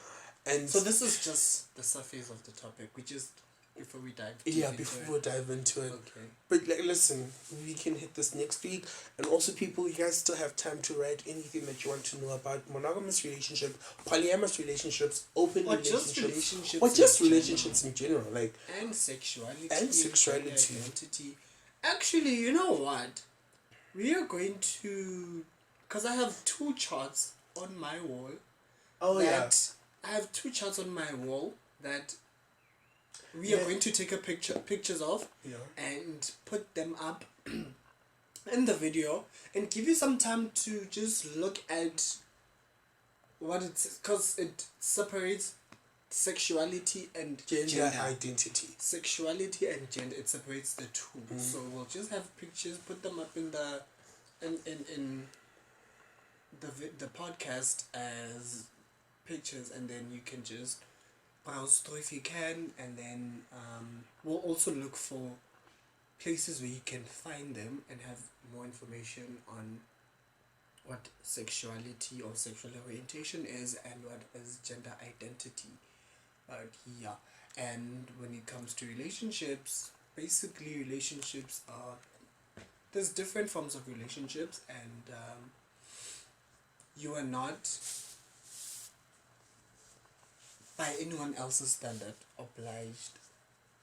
S1: And
S3: so this is just the surface of the topic. We just, before we dive deep into
S1: before we dive into it.
S3: Okay.
S1: But listen, we can hit this next week, and also people, you guys still have time to write anything that you want to know about monogamous relationships, polyamorous relationships, open relationships, or just relationships in general, like,
S3: and sexuality, identity. Actually, you know what? We are going to, because I have 2 charts on my wall.
S1: Oh yeah.
S3: I have 2 charts on my wall that we are going to take pictures of and put them up in the video and give you some time to just look at what it's, because it separates sexuality and gender
S1: identity.
S3: Sexuality and gender, it separates the two. So we'll just have pictures, put them up in the the podcast as pictures, and then you can just browse through if you can, and then we'll also look for places where you can find them and have more information on what sexuality or sexual orientation is and what is gender identity. Yeah, and when it comes to relationships, basically relationships are, there's different forms of relationships, and you are not, by anyone else's standard, obliged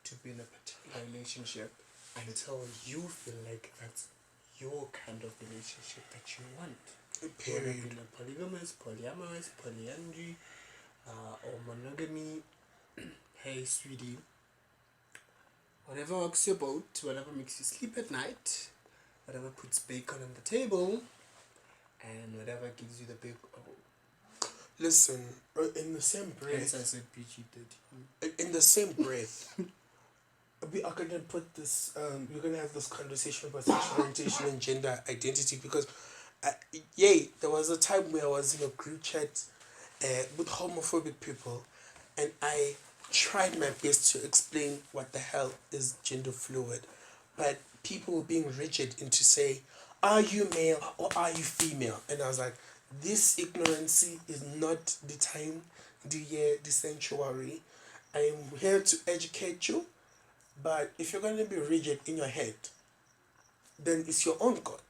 S3: to be in a particular relationship until you feel like that's your kind of relationship that you want.
S1: Period.
S3: Whether in a polygamous, polyamorous, polyandry, or monogamy. Hey sweetie, whatever rocks your boat, whatever makes you sleep at night, whatever puts bacon on the table, and whatever gives you the big
S1: Listen, in the same breath.
S3: Yes, I said PG-13.
S1: In the same breath, we are gonna put this. We're gonna have this conversation about sexual orientation and gender identity, because, there was a time where I was in a group chat, with homophobic people, and I tried my best to explain what the hell is gender fluid, but people were being rigid into say, are you male or are you female? And I was like, this ignorancy is not the time, the sanctuary. I am here to educate you, but if you're going to be rigid in your head, then it's your own God.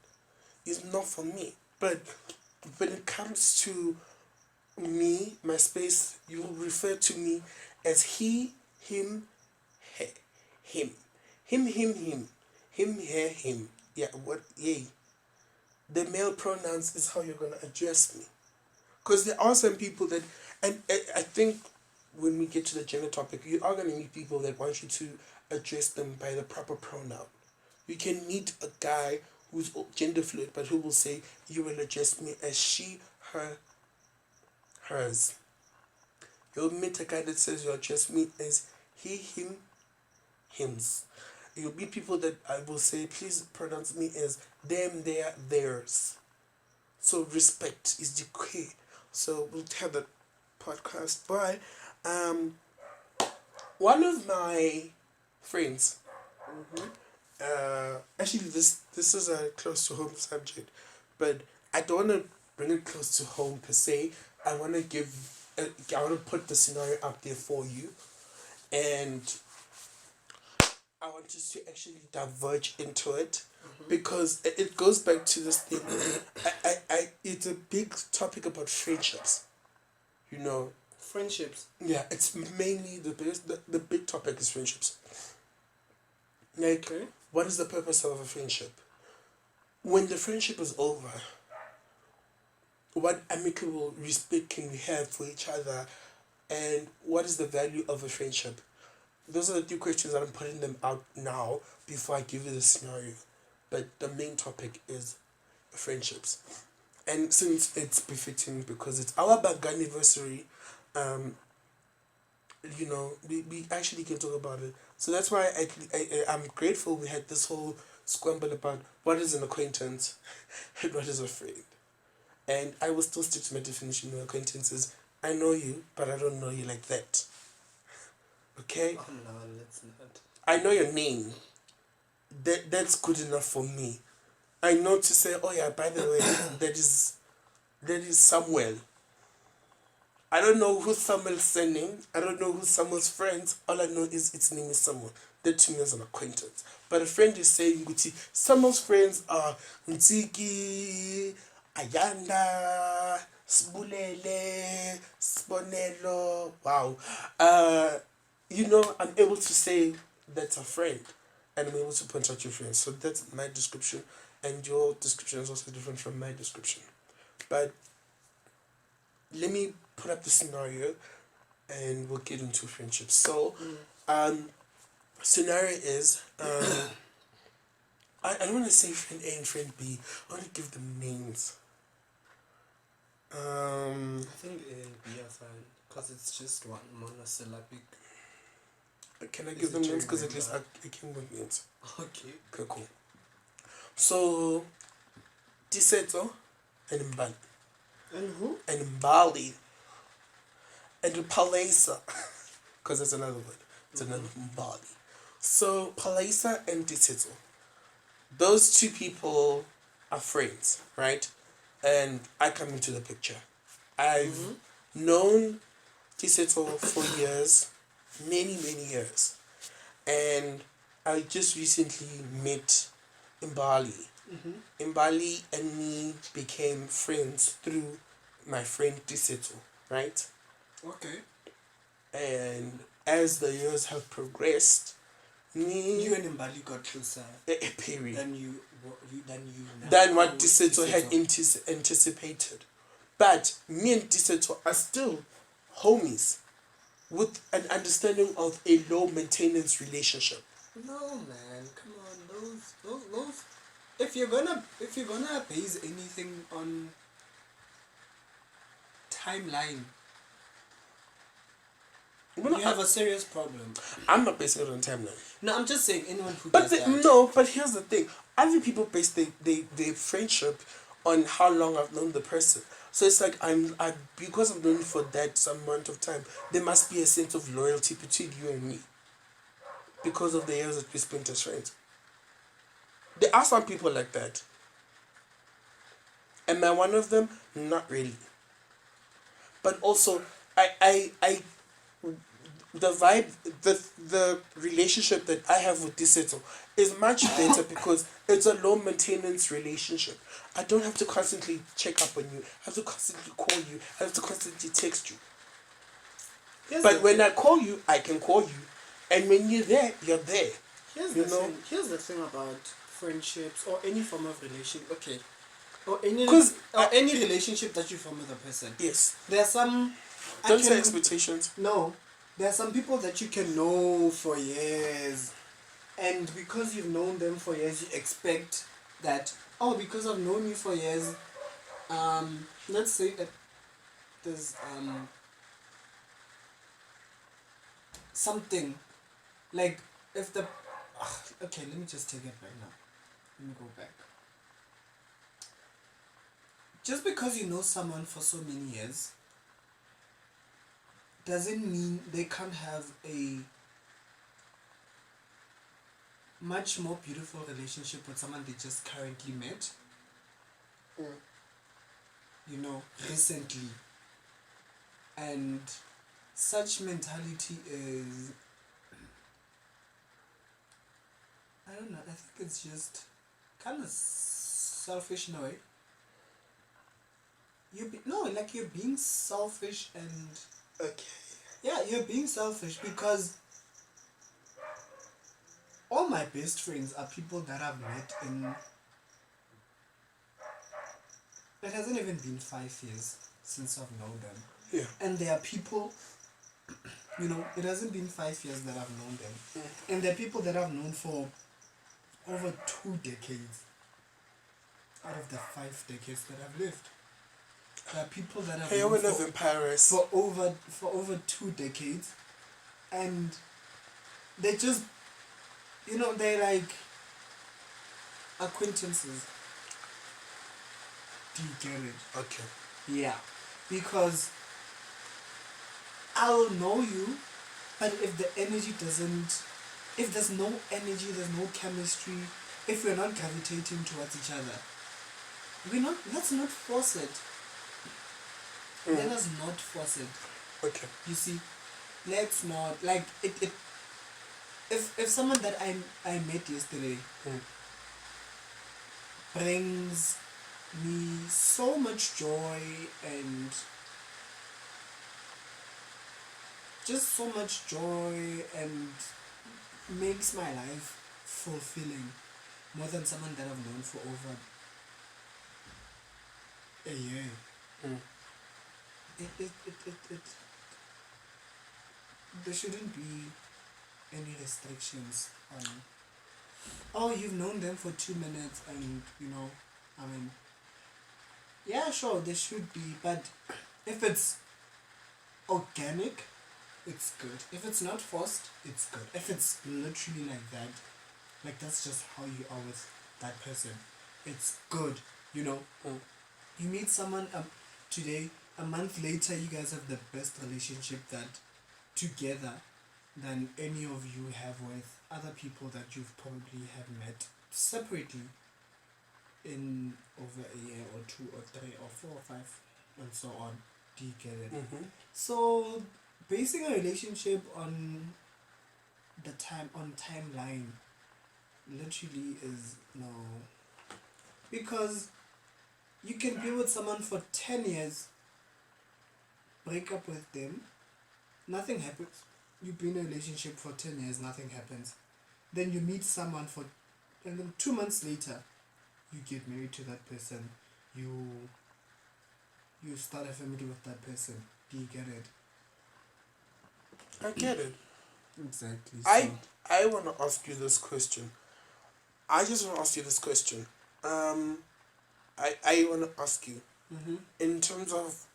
S1: It's not for me. But when it comes to me, my space, you will refer to me as he, him, he, him. Him, her, him. Yeah, what, yay. The male pronouns is how you're going to address me. Because there are some people that, and I think when we get to the gender topic, you are going to meet people that want you to address them by the proper pronoun. You can meet a guy who's gender fluid, but who will say, you will address me as she, her, hers. You'll meet a guy that says you'll address me as he, him, hims. You'll meet people that I will say, please pronounce me as them, their, theirs. So respect is the key. So we'll have that podcast. But one of my friends, actually this is a close to home subject, but I don't want to bring it close to home per se. I want to put the scenario out there for you, and I want us to actually diverge into it, because it goes back to this thing. It's a big topic about friendships. You know.
S3: Friendships.
S1: Yeah, it's mainly the big topic is friendships. Like,
S3: Okay.
S1: what is the purpose of a friendship? When the friendship is over, what amicable respect can we have for each other, and what is the value of a friendship? Those are the two questions that I'm putting them out now before I give you the scenario. But the main topic is friendships. And since it's befitting because it's our bag anniversary, you know, we actually can talk about it. So that's why I'm grateful we had this whole scramble about what is an acquaintance and what is a friend. And I will still stick to my definition of acquaintances. I know you, but I don't know you like that. Okay?
S3: Oh no, let's not.
S1: I know your name. That's good enough for me. I know to say, oh yeah, by the way, that is Samuel. I don't know who Samuel's surname. I don't know who Samuel's friends. All I know is its name is Samuel. That to me is an acquaintance. But a friend is saying, Samuel's friends are Ntiki, Ayanda, Sbulele, Sponelo. Wow. You know, I'm able to say that's a friend. And I'm able to point out your friends. So that's my description. And your description is also different from my description. But let me put up the scenario and we'll get into friendship. So, scenario is, I don't want to say friend A and friend B. I want to give them names.
S3: I think A and B are fine because it's just one monosyllabic.
S1: Can I give them names? Because at least I can with names.
S3: Okay.
S1: Okay, cool. So, Tiseto and Mbali.
S3: And who?
S1: And Mbali. And Palesa. Because that's another word. It's another Mbali. So, Palesa and Tiseto. Those two people are friends, right? And I come into the picture. I've known Tiseto for years. Many years. And I just recently met Mbali. Mbali and me became friends through my friend Tiseto, right?
S3: Okay.
S1: And as the years have progressed,
S3: You and Mbali got closer.
S1: Period.
S3: Than
S1: what Tiseto had anticipated. But me and Tiseto are still homies, with an understanding of a low maintenance relationship.
S3: No man, come on, those. If you're gonna base anything on timeline, you have a serious problem.
S1: I'm not basing it on timeline.
S3: No, I'm just saying anyone who
S1: But
S3: does that.
S1: no, but here's the thing. Other people base their friendship on how long I've known the person. So it's like I because I've known you for that some amount of time, there must be a sense of loyalty between you and me. Because of the years that we spent as friends. There are some people like that. Am I one of them? Not really. But also the vibe, the relationship that I have with Tiseto is much better because it's a low maintenance relationship. I don't have to constantly check up on you. I have to constantly call you. I have to constantly text you. But when I call you, I can call you. And when you're there, you're there.
S3: Here's the thing about friendships or any form of relationship. Okay. Or any relationship that you form with a person.
S1: Yes.
S3: There are some...
S1: Don't say expectations.
S3: No. There are some people that you can know for years. And because you've known them for years, you expect that, oh, because I've known you for years, let's say there's something like if the okay, let me just take it back now. Let me go back. Just because you know someone for so many years doesn't mean they can't have a much more beautiful relationship with someone they just currently met. You know, recently. And such mentality is, I don't know, I think it's just kind of selfish in a way. You're being selfish and...
S1: Okay.
S3: Yeah, you're being selfish because all my best friends are people that I've met in... It hasn't even been 5 years since I've known them.
S1: Yeah.
S3: And there are people, you know, it hasn't been 5 years that I've known them. And there are people that I've known for over 2 decades out of the 5 decades that I've lived. There are people that I've known
S1: live in Paris.
S3: for over 2 decades, and they just, you know, they're like acquaintances. Do you get it?
S1: Okay.
S3: Yeah, because I'll know you, but if the energy doesn't, if there's no energy, there's no chemistry, if we're not gravitating towards each other, let's not force it. Let us not force it.
S1: Okay.
S3: You see, let's not, like, if someone that I met yesterday brings me so much joy and just so much joy and makes my life fulfilling more than someone that I've known for over a year. There shouldn't be any restrictions on, oh, you've known them for 2 minutes and, you know, I mean, yeah, sure, there should be, but if it's organic, it's good. If it's not forced, it's good. If it's literally like that, like that's just how you are with that person, it's good, you know. You meet someone today, a month later you guys have the best relationship that together than any of you have with other people that you've probably have met separately in over a year or 2 or 3 or 4 or 5 and so on. Do you get it? So basing a relationship on the timeline literally is no, because you can be with someone for 10 years, break up with them, nothing happens. You've been in a relationship for 10 years, nothing happens. Then you meet someone and then 2 months later, you get married to that person. You start a family with that person. Do you get it?
S1: I get it.
S3: Exactly.
S1: I want to ask you this question. I just want to ask you this question. I want to ask you, in terms of,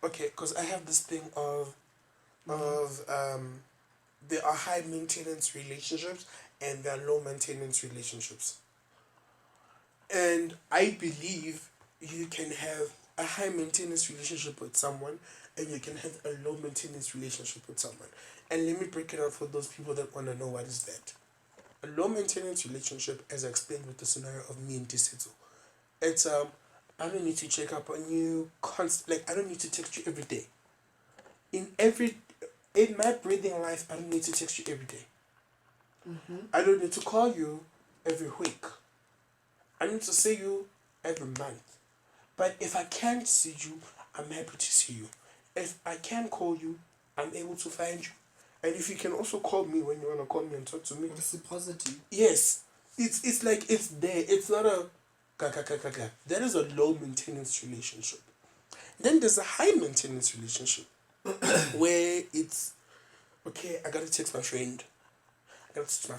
S1: okay, because I have this thing of there are high maintenance relationships and there are low maintenance relationships. And I believe you can have a high maintenance relationship with someone and you can have a low maintenance relationship with someone. And let me break it out for those people that want to know what is that. A low maintenance relationship, as I explained with the scenario of me and Disetso, it's I don't need to check up on you like I don't need to text you every day. In my breathing life, I don't need to text you every day. I don't need to call you every week. I need to see you every month. But if I can't see you, I'm happy to see you. If I can call you, I'm able to find you. And if you can also call me when you want to call me and talk to me.
S3: Reciprocity.
S1: Yes. It's like it's there. It's not a ka. That is a low maintenance relationship. Then there's a high maintenance relationship where it's, okay, I gotta text my friend. I gotta tell my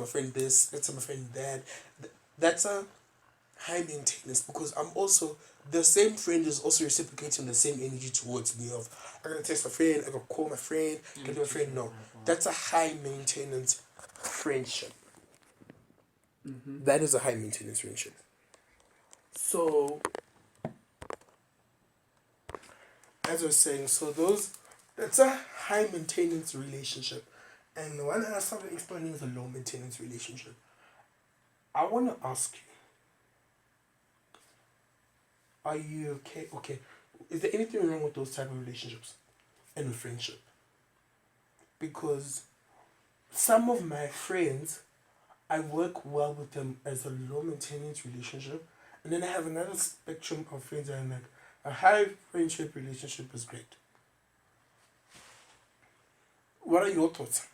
S1: friend this, I gotta tell my friend that. That's a high maintenance because I'm also the same friend is also reciprocating the same energy towards me of I'm gonna text my friend, I'm gonna call my friend, get my friend. No, that's a high maintenance friendship. That is a high maintenance friendship. So as I was saying, that's a high maintenance relationship. And the one that I started explaining is a low maintenance relationship. I wanna ask you, are you okay? Okay. Is there anything wrong with those type of relationships and with friendship? Because some of my friends, I work well with them as a low maintenance relationship, and then I have another spectrum of friends that I'm like a high friendship relationship is great. What are your thoughts?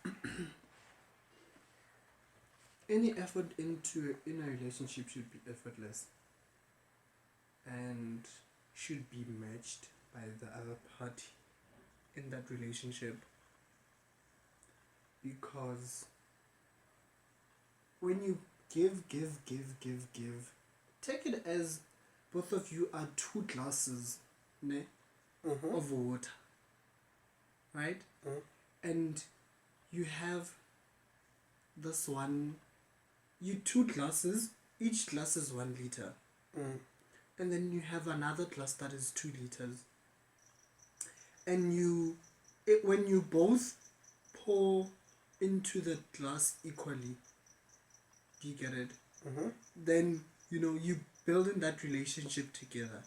S3: Any effort in a relationship should be effortless and should be matched by the other party in that relationship, because when you give, take it as both of you are two glasses of water, right? And you have this one, you two glasses, each glass is 1 liter. And then you have another glass that is 2 liters. And when you both pour into the glass equally, do you get it? Then, you build in that relationship together.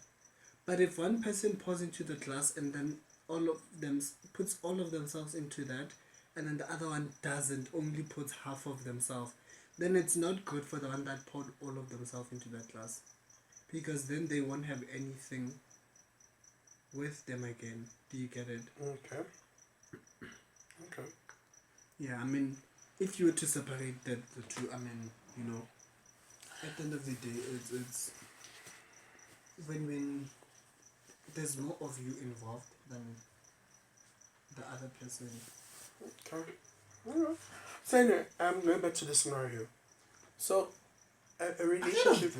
S3: But if one person pours into the glass and then all of them puts all of themselves into that, and then the other one doesn't, only puts half of themselves, then it's not good for the one that poured all of themselves into that glass, because then they won't have anything with them again. Do you get it?
S1: Okay.
S3: Yeah, I mean, if you were to separate the two, I mean, at the end of the day, it's when there's more of you involved than the other person.
S1: Okay. So anyway, I'm going back to the scenario. So, a relationship.
S3: I should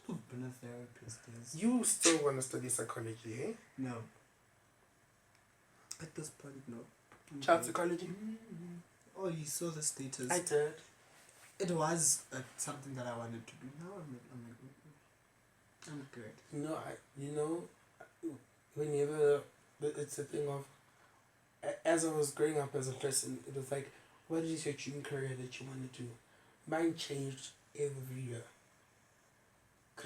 S3: have been a therapist. Yes.
S1: You still want to study psychology, eh?
S3: No. At this point, no.
S1: Child psychology?
S3: Oh, you saw the status.
S1: I did.
S3: It was something that I wanted to do. Now I'm good.
S1: Whenever it's a thing of, as I was growing up as a person, it was like, what is your dream career that you want to do? Mine changed every year.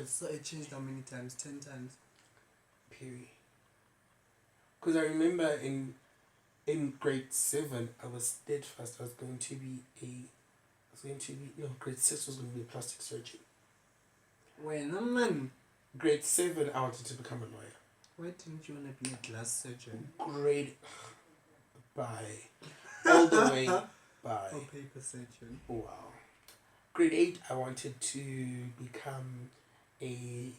S3: So it changed how many times? 10 times?
S1: Period. Because I remember in grade 7, I was steadfast. Grade 6 was going to be plastic surgery.
S3: When a man.
S1: Grade 7, I wanted to become a lawyer.
S3: Why didn't you want to be a glass surgeon?
S1: Grade bye. All the way bye.
S3: Or paper surgeon.
S1: Wow. Grade 8, I wanted to become a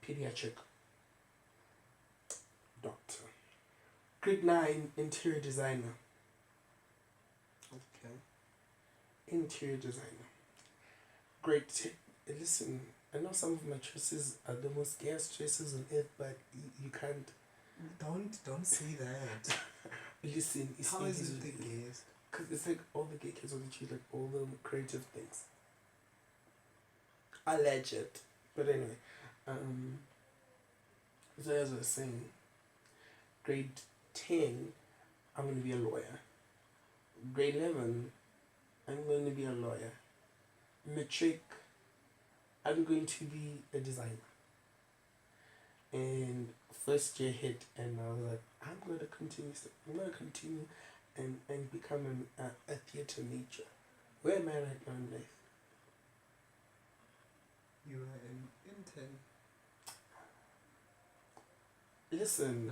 S1: pediatric doctor. Grade 9, interior designer.
S3: Okay.
S1: Interior designer. Grade 10, listen, I know some of my choices are the most scarce choices on earth, but you can't.
S3: Don't say that.
S1: Listen, it's
S3: how is it the gays?
S1: Because it's like all the gay kids want to choose like all the creative things. Alleged. But anyway, so as I was saying, grade 10, I'm going to be a lawyer. Grade 11, I'm going to be a lawyer. Matric, I'm going to be a designer. And first year hit, and I was like, I'm going to continue and become a theatre major. Where am I right now in life?
S3: You are an intern.
S1: Listen.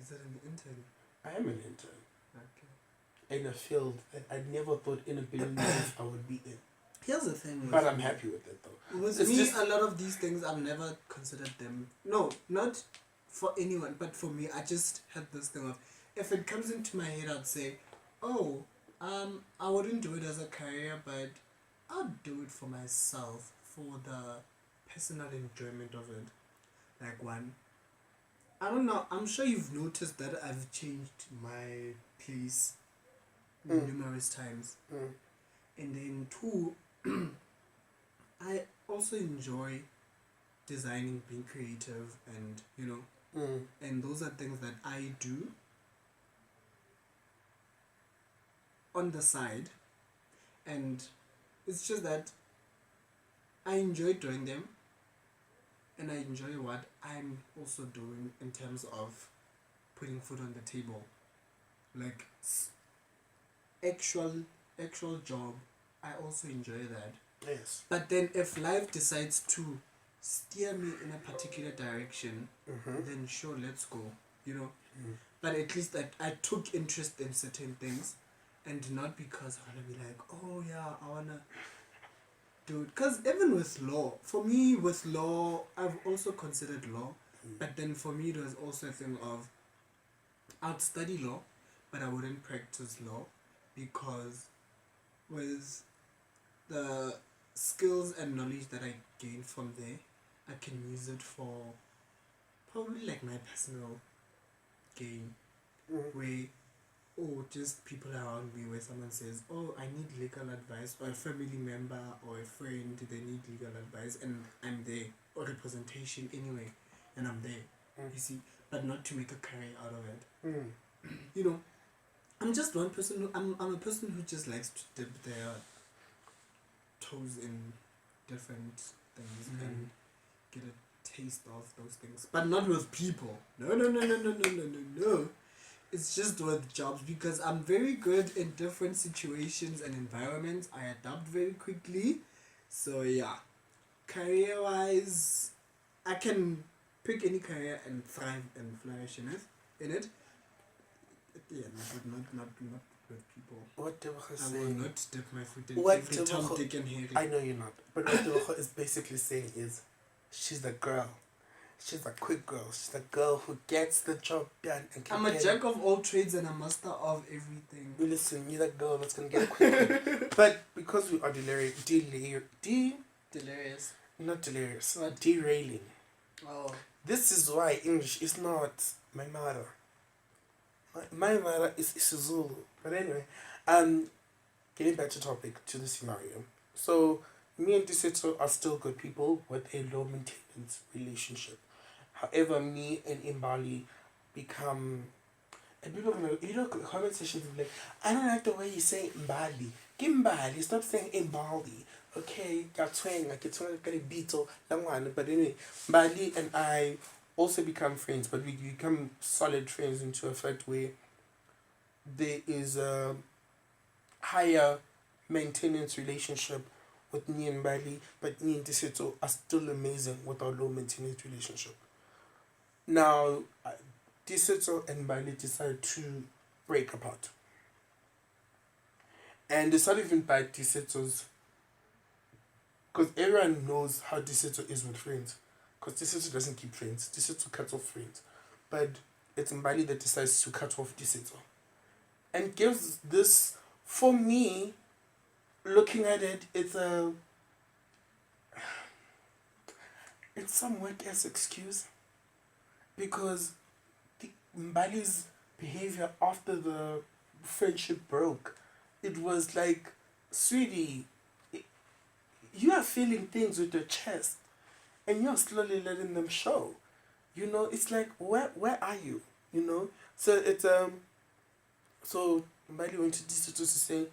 S3: Is that an intern?
S1: I am an intern.
S3: Okay.
S1: In a field that I never thought in a billion years I would be in.
S3: Here's the thing.
S1: But I'm happy with it though.
S3: With me, a lot of these things, I've never considered them. No, not for anyone, but for me, I just had this thing of, if it comes into my head, I'd say, I wouldn't do it as a career, but I'll do it for myself, for the personal enjoyment of it. Like one, I don't know. I'm sure you've noticed that I've changed my place numerous times. And then two, I also enjoy designing, being creative, and and those are things that I do on the side, and it's just that I enjoy doing them, and I enjoy what I'm also doing in terms of putting food on the table, like actual job. I also enjoy that.
S1: Yes.
S3: But then if life decides to steer me in a particular direction, then sure, let's go, But at least I took interest in certain things, and not because I want to be like, oh yeah, I want to do it. Because even with law, for me with law, I've also considered law, but then for me there was also a thing of, I'd study law, but I wouldn't practice law, because with the skills and knowledge that I gain from there, I can use it for probably like my personal gain, where, or just people around me, where someone says, oh, I need legal advice, or a family member or a friend, they need legal advice, and I'm there, or representation anyway, and I'm there, you see, but not to make a career out of it. I'm just one person who, I'm a person who just likes to dip their toes in different things and get a taste of those things, but not with people. No. It's just with jobs, because I'm very good in different situations and environments. I adapt very quickly. So yeah, career wise, I can pick any career and thrive and flourish in it. Yeah, not with people.
S1: What Teboho is
S3: I
S1: saying,
S3: will not dip my foot in
S1: what
S3: every Tom, Dick and Harry.
S1: I know you're not, but what Teboho is basically saying is, she's the girl. She's a quick girl. She's the girl who gets the job done. And
S3: I'm a jack of all trades and a master of everything.
S1: You listen, you're that girl that's gonna get it quickly. But because we are
S3: Delirious.
S1: not delirious,
S3: What?
S1: derailing.
S3: Oh.
S1: This is why English is not my mother. My mother is isiZulu. But anyway, getting back to topic, to the scenario. So me and Diseto are still good people with a low maintenance relationship. However, me and Imbali become, and people are gonna, comment sections will be like, I don't like the way you say Mbali. Gimbali, stop saying Imbali. Okay, twang, like it's one kind of beetle, but anyway, Mbali and I also become friends, but we become solid friends into a fact where there is a higher maintenance relationship with me and Mbali, but me and Diseto are still amazing with our low maintenance relationship. Now, Diseto and Mbali decide to break apart. And it's not even by Diseto's, because everyone knows how Diseto is with friends. Because Diseto doesn't keep friends. Diseto cuts off friends. But it's Mbali that decides to cut off Diseto. And gives this, for me, looking at it, it's some weak-ass excuse. Because Mbali's behavior after the friendship broke, it was like, sweetie, you are feeling things with your chest, and you're slowly letting them show. It's like, where are you? So it's so Mbali went to Diseto to say,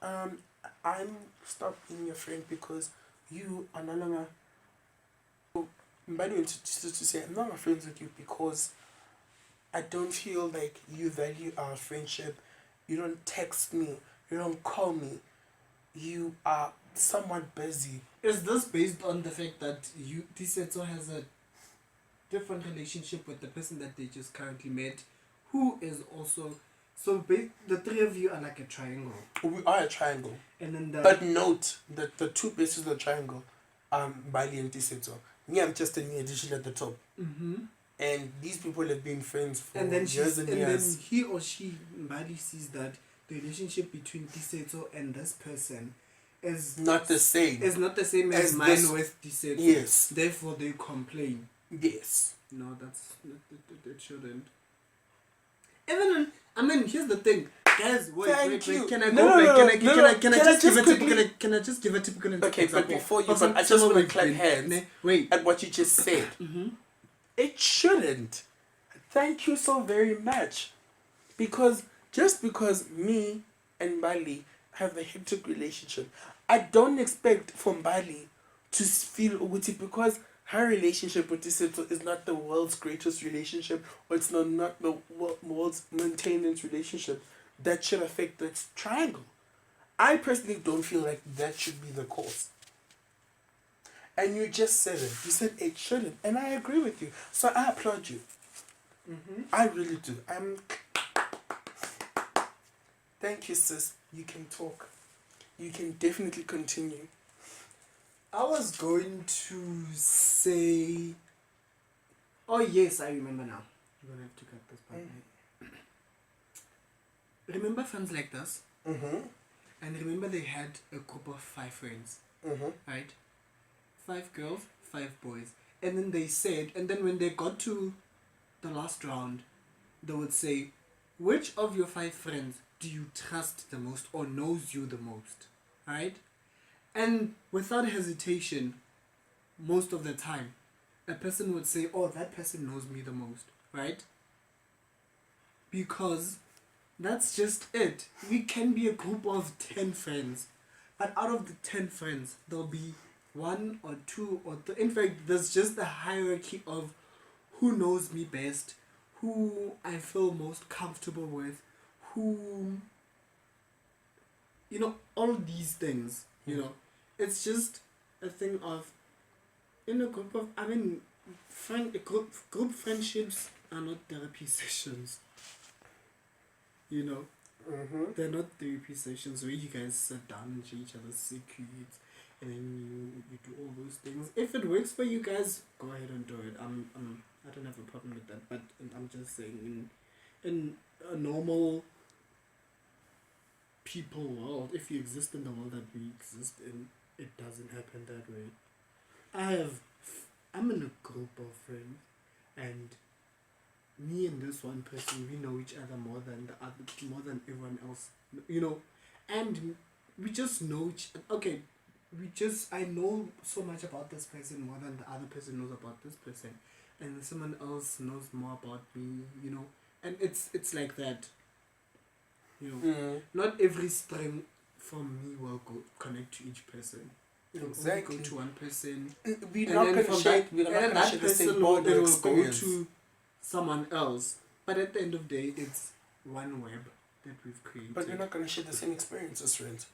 S1: I'm stop being your friend because you are no longer. Mbali went to Diseto to say, I'm not friends with you because I don't feel like you value our friendship. You don't text me. You don't call me. You are somewhat busy.
S3: Is this based on the fact that Diseto has a different relationship with the person that they just currently met, who is also, so the three of you are like a triangle?
S1: We are a triangle.
S3: And then
S1: but note that the two bases of the triangle are Mbali and Diseto. Me, I'm just a new addition at the top. And these people have been friends for years and years.
S3: Then he or she, Mbali, sees that the relationship between Diseto and this person is
S1: not the same.
S3: Is not the same as mine
S1: this,
S3: with December.
S1: yes.
S3: Therefore, they complain.
S1: Yes.
S3: No, it shouldn't. Even I mean, here's the thing, guys. Wait. Can I go back? Can I just give a typical example?
S1: Okay, but before you, but I just want to clap hands at what you just said. It shouldn't. Thank you so very much, because just because me and Bali have a hectic relationship, I don't expect from Bali to feel Uguti because her relationship with Tiseto is not the world's greatest relationship, or it's not the world's maintenance relationship. That should affect the triangle. I personally don't feel like that should be the cause. And you just said it. You said it shouldn't. And I agree with you. So I applaud you. I really do. Thank you, sis. You can talk. You can definitely continue.
S3: I was going to say... Oh, yes, I remember now. You're going to have to cut this part. Remember friends like this? And remember they had a group of 5 friends. Right? 5 girls, 5 boys. And then they said, and then when they got to the last round, they would say, which of your 5 friends do you trust the most or knows you the most? Right? And without hesitation, most of the time, a person would say, oh, that person knows me the most. Right? Because that's just it. We can be a group of 10 friends. But out of the 10 friends, there'll be 1 or 2 or 3. In fact, there's just a hierarchy of who knows me best, who I feel most comfortable with, who, you know, all these things, you know. It's just a thing of, in a group of, I mean, group friendships are not therapy sessions. You know, they're not therapy sessions where you guys sit down and share each other's secrets, and then you do all those things. If it works for you guys, go ahead and do it. I don't have a problem with that. But I'm just saying, in a normal people world, if you exist in the world that we exist in, it doesn't happen that way. I'm in a group of friends, and me and this one person, we know each other more than everyone else, you know, and we just know I know so much about this person more than the other person knows about this person, and someone else knows more about me, you know, and it's like that, you know. Not every string from me will connect to each person.
S1: Exactly.
S3: Go to one person.
S1: We're not going to share the same bond or experience.
S3: Go to someone else, but at the end of the day, it's one web that we've created.
S1: But we're not going to share the same experience as friends.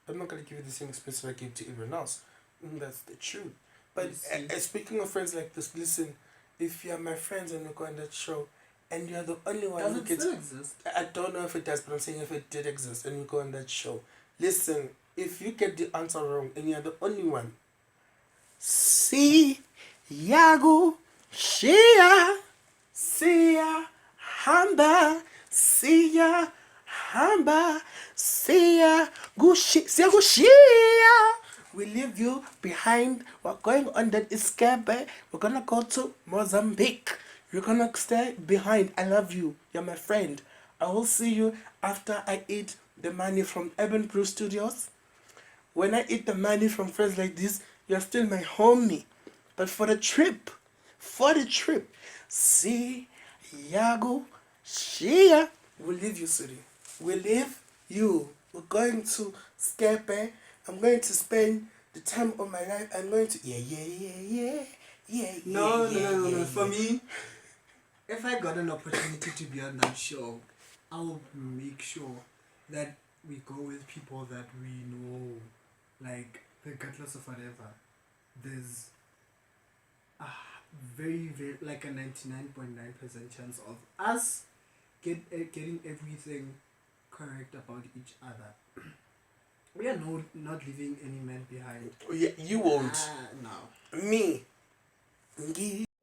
S1: I'm not going to give you the same experience I give to everyone else. And that's the truth. But speaking of friends like this, listen, if you're my friends and you go on that show, and you're the only one
S3: who gets... Does it still exist?
S1: I don't know if it does, but I'm saying if it did exist and you go on that show, listen, if you get the answer wrong and you're the only one, see Yago Shia Sia Hamba Sia Hamba Sia Gushia. We leave you behind. We're going on that escape. We're gonna go to Mozambique. You're gonna stay behind. I love you. You're my friend. I will see you after I eat the money from Urban Brew Studios. When I eat the money from friends like this, you're still my homie. But for the trip, see Yago Shia. We'll leave you, Suri. We'll leave you. We're going to Skepe. I'm going to spend the time of my life. I'm going to No. For me, if I got an opportunity to be on that show, I'll make sure that we go with people that we know, like regardless of whatever. There's a very, very, like a 99.9% chance of us getting everything correct about each other. We are not leaving any man behind. Oh, yeah, you won't. No. Me. See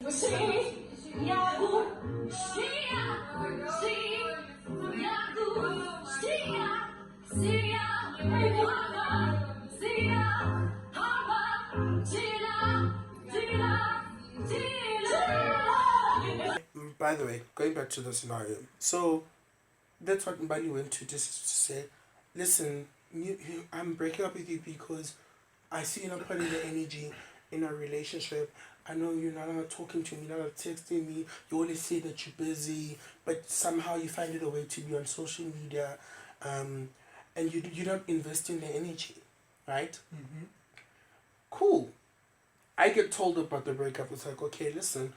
S1: by the way, going back to the scenario. So that's what Mbali went to just to say, listen, I'm breaking up with you because I see you're not putting the energy in our relationship. I know you're not talking to me, you're not texting me. You always say that you're busy, but somehow you find it a way to be on social media, and you don't invest in the energy, right?
S3: Mm-hmm.
S1: Cool. I get told about the breakup. It's like, okay, listen,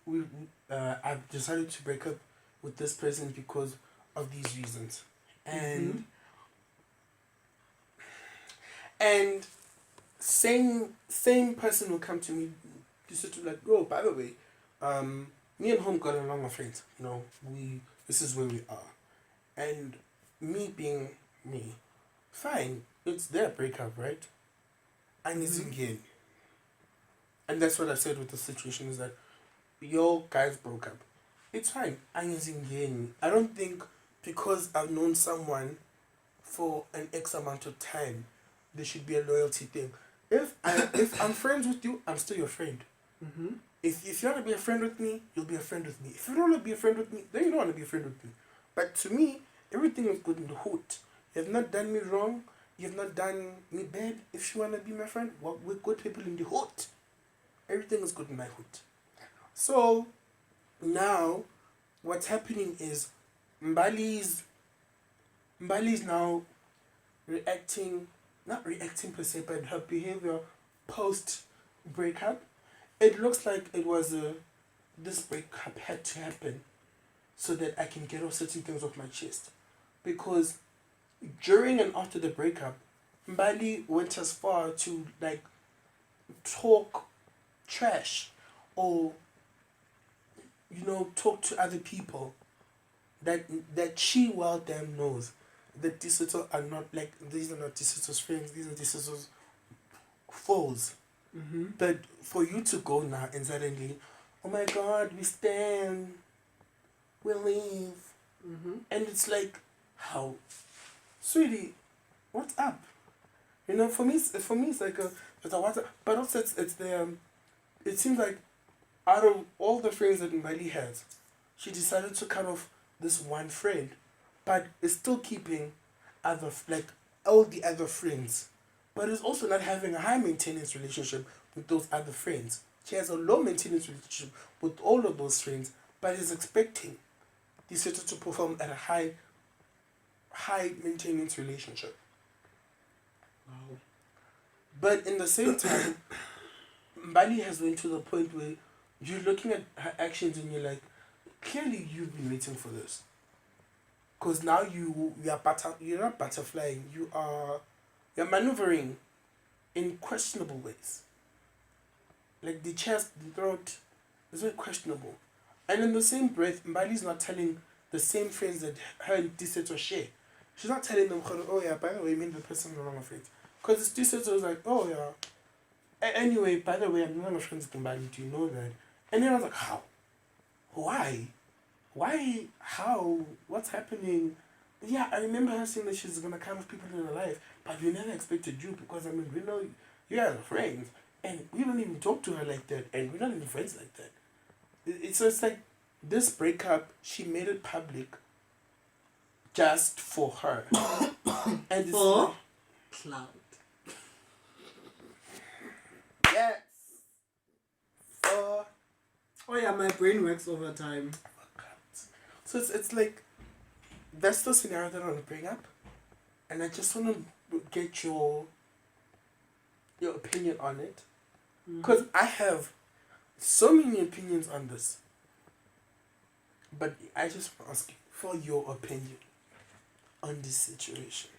S1: we I've decided to break up with this person because of these reasons, and and same person will come to me, just to like, oh, by the way, me and home got along with friends. You know, this is where we are, and me being me, fine. It's their breakup, right? And it's again. And that's what I said with the situation is that your guys broke up. It's fine. I'm using. I don't think because I've known someone for an X amount of time, there should be a loyalty thing. If I'm friends with you, I'm still your friend.
S3: Mm-hmm.
S1: If you want to be a friend with me, you'll be a friend with me. If you don't want to be a friend with me, then you don't want to be a friend with me. But to me, everything is good in the hood. You have not done me wrong. You have not done me bad. If you want to be my friend, well, we're good people in the hood. Everything is good in my hood. So now, what's happening is Mbali's now reacting, not reacting per se, but her behavior post breakup. It looks like it was this breakup had to happen so that I can get off certain things off my chest. Because during and after the breakup, Mbali went as far to like talk trash or talk to other people that she well damn knows that are not like, these are not Disito's friends, these are Disito's foes.
S3: Mm-hmm.
S1: But for you to go now and suddenly, oh my god, we stand, we leave, and it's like, how, sweetie, what's up? For me it's like it's a WhatsApp, but also it's the it seems like out of all the friends that Mbali has, she decided to cut off this one friend, but is still keeping all the other friends, but is also not having a high maintenance relationship with those other friends. She has a low maintenance relationship with all of those friends, but is expecting this to perform at a high maintenance relationship.
S3: Wow.
S1: But in the same time, Mbali has went to the point where you're looking at her actions and you're like, clearly you've been waiting for this. Because now you're not butterflying, you're maneuvering in questionable ways. Like the chest, the throat is very questionable. And in the same breath, Mbali's not telling the same friends that her and Diseto share. She's not telling them, oh yeah, by the way, me and the person are not friends. Because Diseto was like, oh yeah. Anyway, by the way, I'm not friends with Mbali, do you know that? And then I was like, how? Why? Why? How? What's happening? Yeah, I remember her saying that she's gonna come with people in her life, but we never expected you because we know you guys are friends, and we don't even talk to her like that, and we're not even friends like that. It's like this breakup, she made it public just for her. And it's
S3: For
S1: like,
S3: cloud.
S1: yes. For
S3: Oh yeah, my brain works overtime.
S1: So it's like, that's the scenario that I want to bring up, and I just want to get your opinion on it, because I have so many opinions on this, but I just want to ask you for your opinion on this situation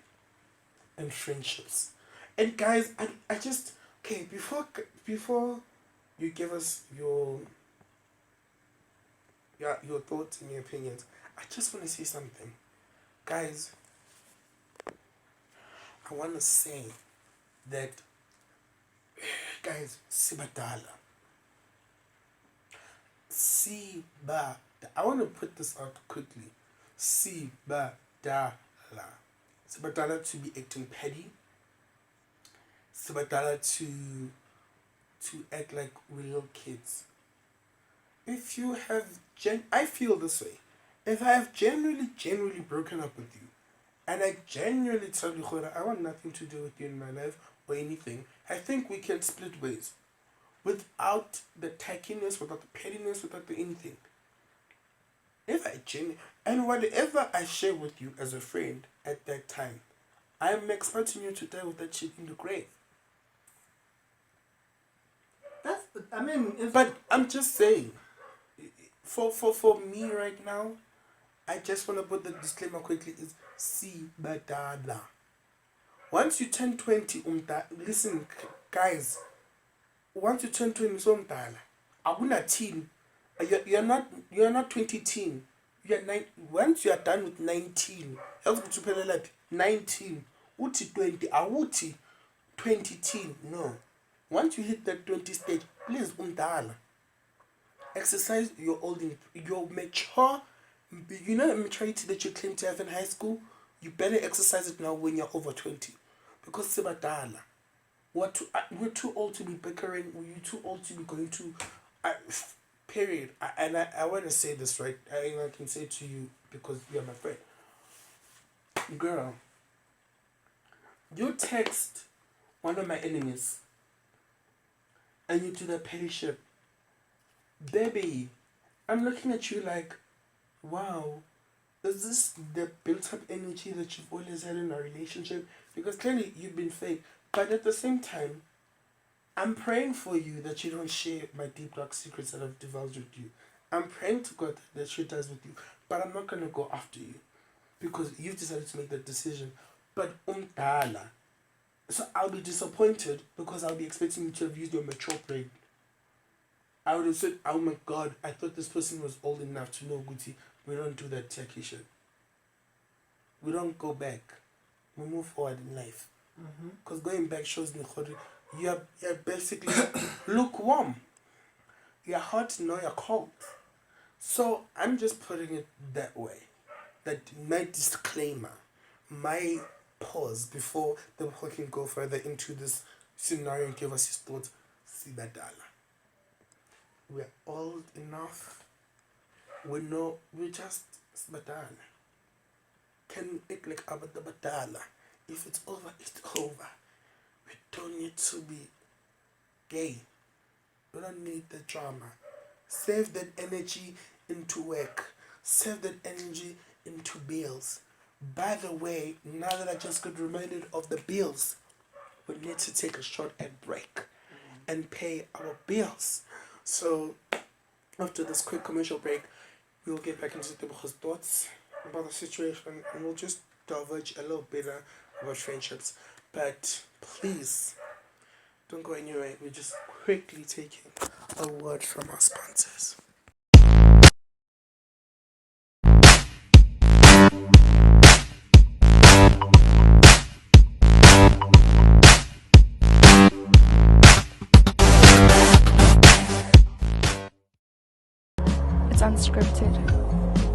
S1: and friendships. And guys, I just, okay, before you give us your thoughts and your opinions, I just want to say something. Guys, I want to say that, guys, Sibadala. I want to put this out quickly. Sibadala. Sibadala to be acting petty. Sibadala to act like real kids. if you have I feel this way. If I have genuinely broken up with you, and I genuinely tell you, Khora, I want nothing to do with you in my life or anything, I think we can split ways. Without the tackiness, without the pettiness, without the anything. If I genuinely, and whatever I share with you as a friend at that time, I am expecting you to die with that shit in the grave.
S3: That's, I mean,
S1: But I'm just saying, for me right now, I just want to put the disclaimer quickly is see badala. Once you turn 20, listen, guys, once you turn 20, so umdala. Akuna teen. You're not 20 teen. You're once you are done with 19, else to like 19, uti 20, awuti 20 teen. No. Once you hit that 20 stage, please umdala. Exercise your your mature, you know, the maturity that you claim to have in high school. You better exercise it now when you're over 20, because sebadala. We're too old to be bickering. We're too old to be going to. Period. I want to say this right. I can say it to you because you're my friend. Girl, you text one of my enemies and you do that petty shit. Baby, I'm looking at you like, wow, is this the built up energy that you've always had in a relationship? Because clearly you've been fake. But at the same time, I'm praying for you that you don't share my deep dark secrets that I've divulged with you. I'm praying to God that she does with you. But I'm not going to go after you because you've decided to make that decision. But umdala. So I'll be disappointed because I'll be expecting you to have used your mature brain. I would have said, oh my God, I thought this person was old enough to know Guti. We don't do that techie shit. We don't go back. We move forward in life. Because going back shows me you're basically lukewarm. You're hot, now you're cold. So I'm just putting it that way. That my disclaimer, my pause before the whole can go further into this scenario and give us his thoughts. Sibadala. We're old enough. We know we just Sibadala. Can it like Abadabadala? If it's over, it's over. We don't need to be gay. We don't need the drama. Save that energy into work. Save that energy into bills. By the way, now that I just got reminded of the bills, we need to take a short ad break and pay our bills. So, after this quick commercial break, we'll get back into Teboho's thoughts about the situation and we'll just diverge a little bit about friendships. But please, don't go anywhere. We're just quickly taking a word from our sponsors.
S5: It's unscripted.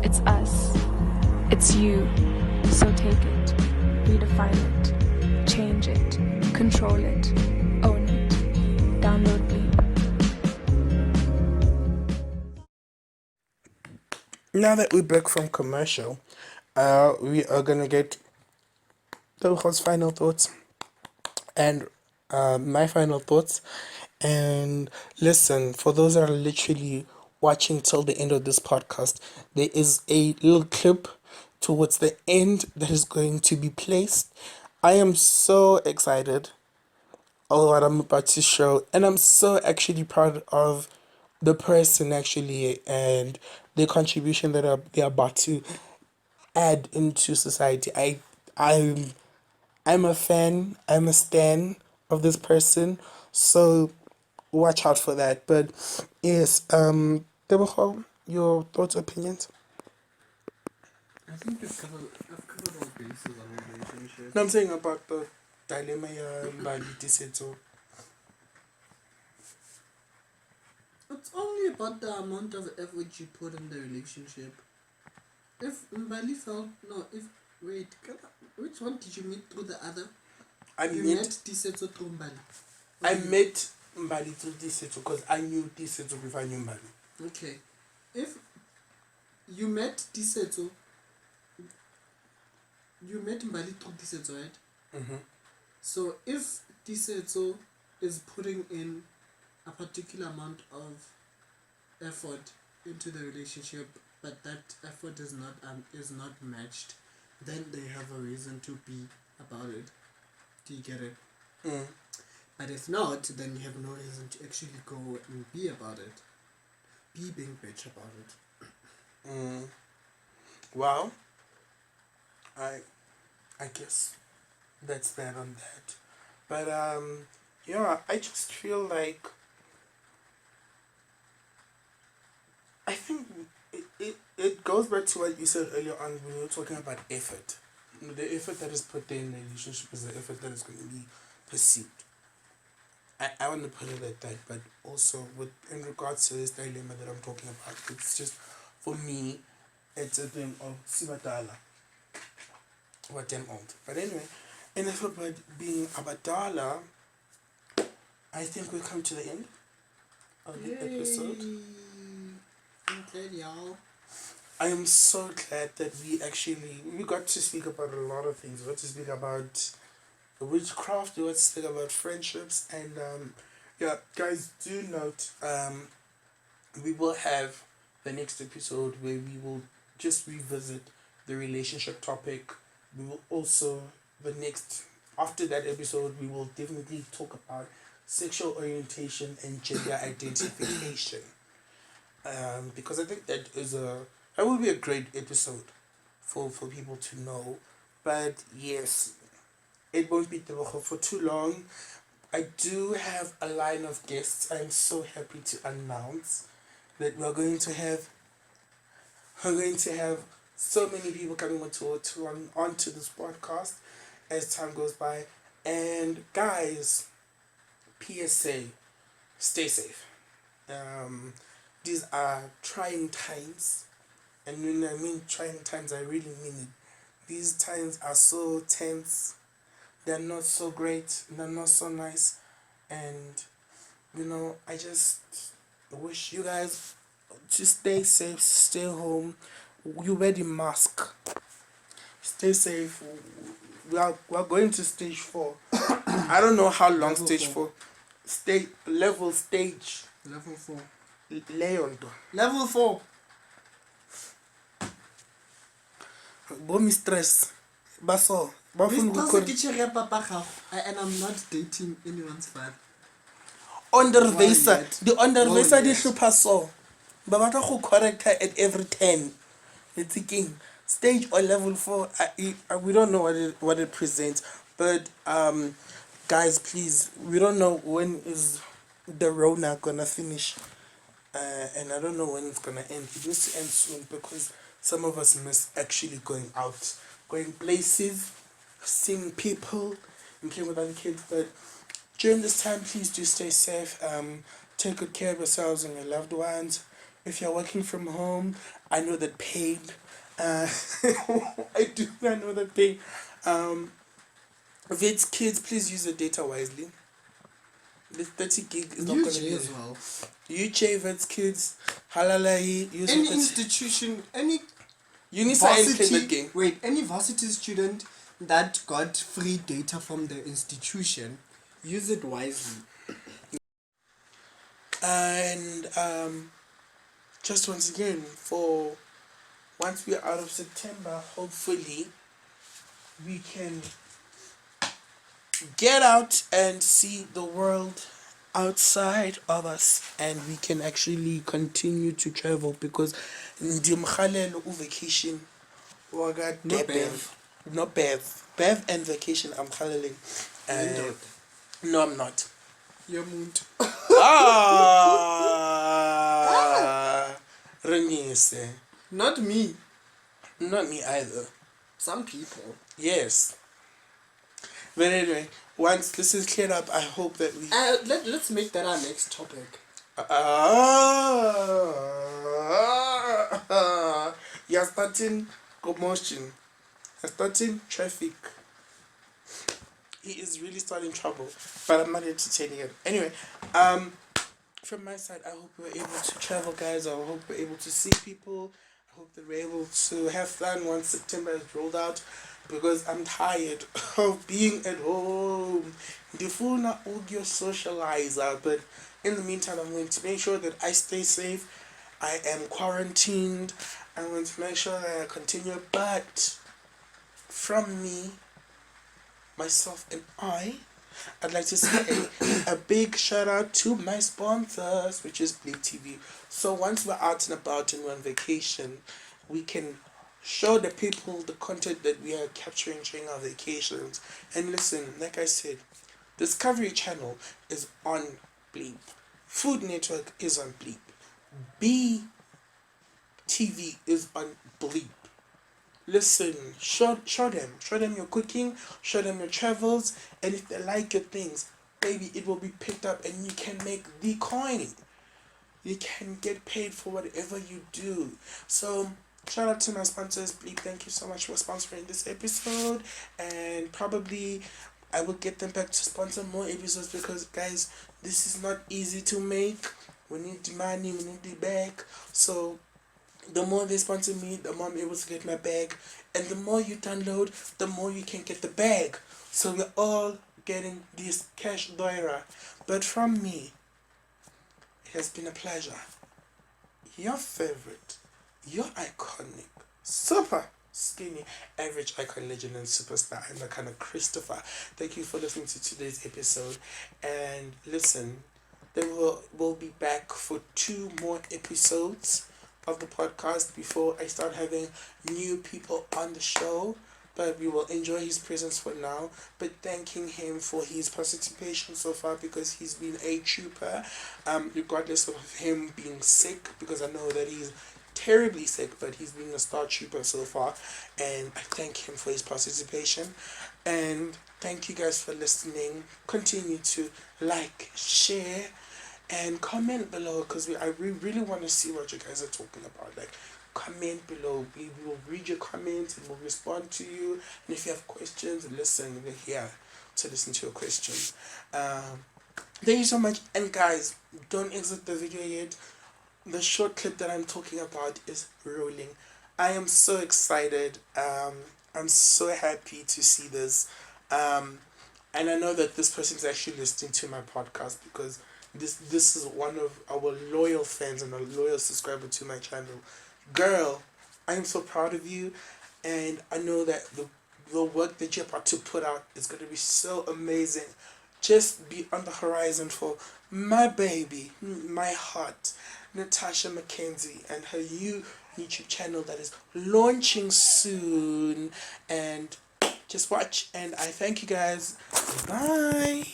S5: It's us. It's you. So take it. Redefine it. Change it. Control it. Own it. Download Bleep.
S1: Now that we're back from commercial, we are gonna get Teboho's final thoughts and my final thoughts. And listen, for those that are literally watching till the end of this podcast, there is a little clip towards the end that is going to be placed. I am so excited of what I'm about to show, and I'm so actually proud of the person actually and the contribution that they're about to add into society. I'm a fan, I'm a stan of this person, so watch out for that. But yes, Teboho, your thoughts, opinions?
S3: I think I've covered all bases on relationship.
S1: No, I'm saying about the dilemma Mbali Disetso.
S3: It's only about the amount of effort you put in the relationship. If Mbali felt which one did you meet through the other? You met Disetso through Mbali.
S1: I met Mbali through Disetso because I knew Disetso before I knew Mbali.
S3: Okay. If you met Tisetso, you met Mbali through Tisetso, right?
S1: Mm-hmm.
S3: So if Tisetso is putting in a particular amount of effort into the relationship, but that effort is not matched, then they have a reason to be about it. Do you get it?
S1: Mm.
S3: But if not, then you have no reason to actually go and be about it. Be being bitch about it.
S1: Mm. Well, I guess that's that on that. But yeah, I just feel like I think it goes back to what you said earlier on when you were talking about effort. The effort that is put in the relationship is the effort that is going to be perceived. I want to put it like that, but also with in regards to this dilemma that I'm talking about, it's just for me, it's a thing of Sibatala. What damn old. But anyway, enough about being Abadala. I think we come to the end of the episode.
S3: I'm glad, y'all.
S1: I am so glad that we got to speak about a lot of things. We got to speak about witchcraft, we got to speak about friendships, and yeah, guys, do note we will have the next episode where we will just revisit the relationship topic. We will also after that episode we will definitely talk about sexual orientation and gender identification. Because I think that will be a great episode for people to know. But yes, it won't be Teboho for too long. I do have a line of guests. I'm so happy to announce that we're going to have so many people coming onto this podcast as time goes by. And guys, PSA, stay safe. These are trying times, and when I mean trying times, I really mean it. These times are so tense. They're not so great. They're not so nice, and I just wish you guys to stay safe, stay home. You wear the mask. Stay safe. We're going to stage 4. I don't know how long
S3: Level
S1: stage 4.
S3: 4.
S1: Stage.
S3: Level 4.
S1: Leon.
S3: Level 4.
S1: Bomi stress. Baso.
S3: And I'm not dating anyone's father.
S1: Onderwyser.
S3: Yet.
S1: The onderwyser di
S3: Yet.
S1: hlopha so. Ba batla go correct her at every 10. It's thinking stage or level 4. We don't know what it presents, but guys, please, we don't know when is the Rona gonna finish, and I don't know when it's gonna end. It needs to end soon because some of us miss actually going out, going places, seeing people, and playing with other kids. But during this time, please do stay safe. Take good care of yourselves and your loved ones. If you're working from home, I know that pain. I know that pain. If it's kids, please use the data wisely. The 30 gig is not going to be
S3: as well.
S1: UJ if it's kids. Halalahi. Use
S3: Any institution, any
S1: varsity,
S3: any varsity student that got free data from the institution, use it wisely.
S1: And just once again, once we're out of September, hopefully we can get out and see the world outside of us, and we can actually continue to travel because ndimkhalelo vacation waga
S3: No
S1: Bev and vacation I'm khaleling. No, I'm not.
S3: Your mood.
S1: Renise.
S3: Not me.
S1: Not me either.
S3: Some people.
S1: Yes. But anyway, once this is cleared up, I hope that we...
S3: Let's make that our next topic.
S1: You're starting commotion. You're starting traffic. He is really starting trouble. But I'm not here to tell you. Anyway, from my side, I hope we're able to travel, guys. I hope we're able to see people. I hope that we're able to have fun once September is rolled out, because I'm tired of being at home. Ndifuna ukyo socializer, but in the meantime, I'm going to make sure that I stay safe. I am quarantined. I'm going to make sure that I continue, but from me, myself, and I'd like to say a big shout out to my sponsors, which is BLEEPTV. So once we're out and about and we're on vacation, we can show the people the content that we are capturing during our vacations. And listen, like I said, Discovery Channel is on Bleep. Food Network is on Bleep. BTV is on Bleep. Listen, show them your cooking, show them your travels, and if they like your things, baby, it will be picked up and you can make the coin. You can get paid for whatever you do. So shout out to my sponsors, Bleep. Thank you so much for sponsoring this episode, and probably I will get them back to sponsor more episodes, because guys, this is not easy to make. We need the money, we need the bag. So the more they sponsor me, the more I'm able to get my bag. And the more you download, the more you can get the bag. So we're all getting this cash doira. But from me, it has been a pleasure. Your favorite, your iconic, super skinny, average icon, legend, and superstar. I'm the kind of Christopher. Thank you for listening to today's episode. And listen, then we'll be back for 2 more episodes of the podcast before I start having new people on the show. But we will enjoy his presence for now, but thanking him for his participation so far, because he's been a trooper, regardless of him being sick, because I know that he's terribly sick, but he's been a star trooper so far, and I thank him for his participation. And thank you guys for listening. Continue to like, share, and comment below, because we really want to see what you guys are talking about. Like, comment below. We will read your comments and we'll respond to you. And if you have questions, listen, we're here to listen to your questions. Thank you so much. And guys, don't exit the video yet. The short clip that I'm talking about is rolling. I am so excited. I'm so happy to see this. And I know that this person is actually listening to my podcast, because this is one of our loyal fans and a loyal subscriber to my channel. Girl, I am so proud of you, and I know that the work that you're about to put out is going to be so amazing. Just be on the horizon for my baby, my heart, Natasha McKenzie, and her new YouTube channel that is launching soon. And just watch, and I thank you guys. Bye.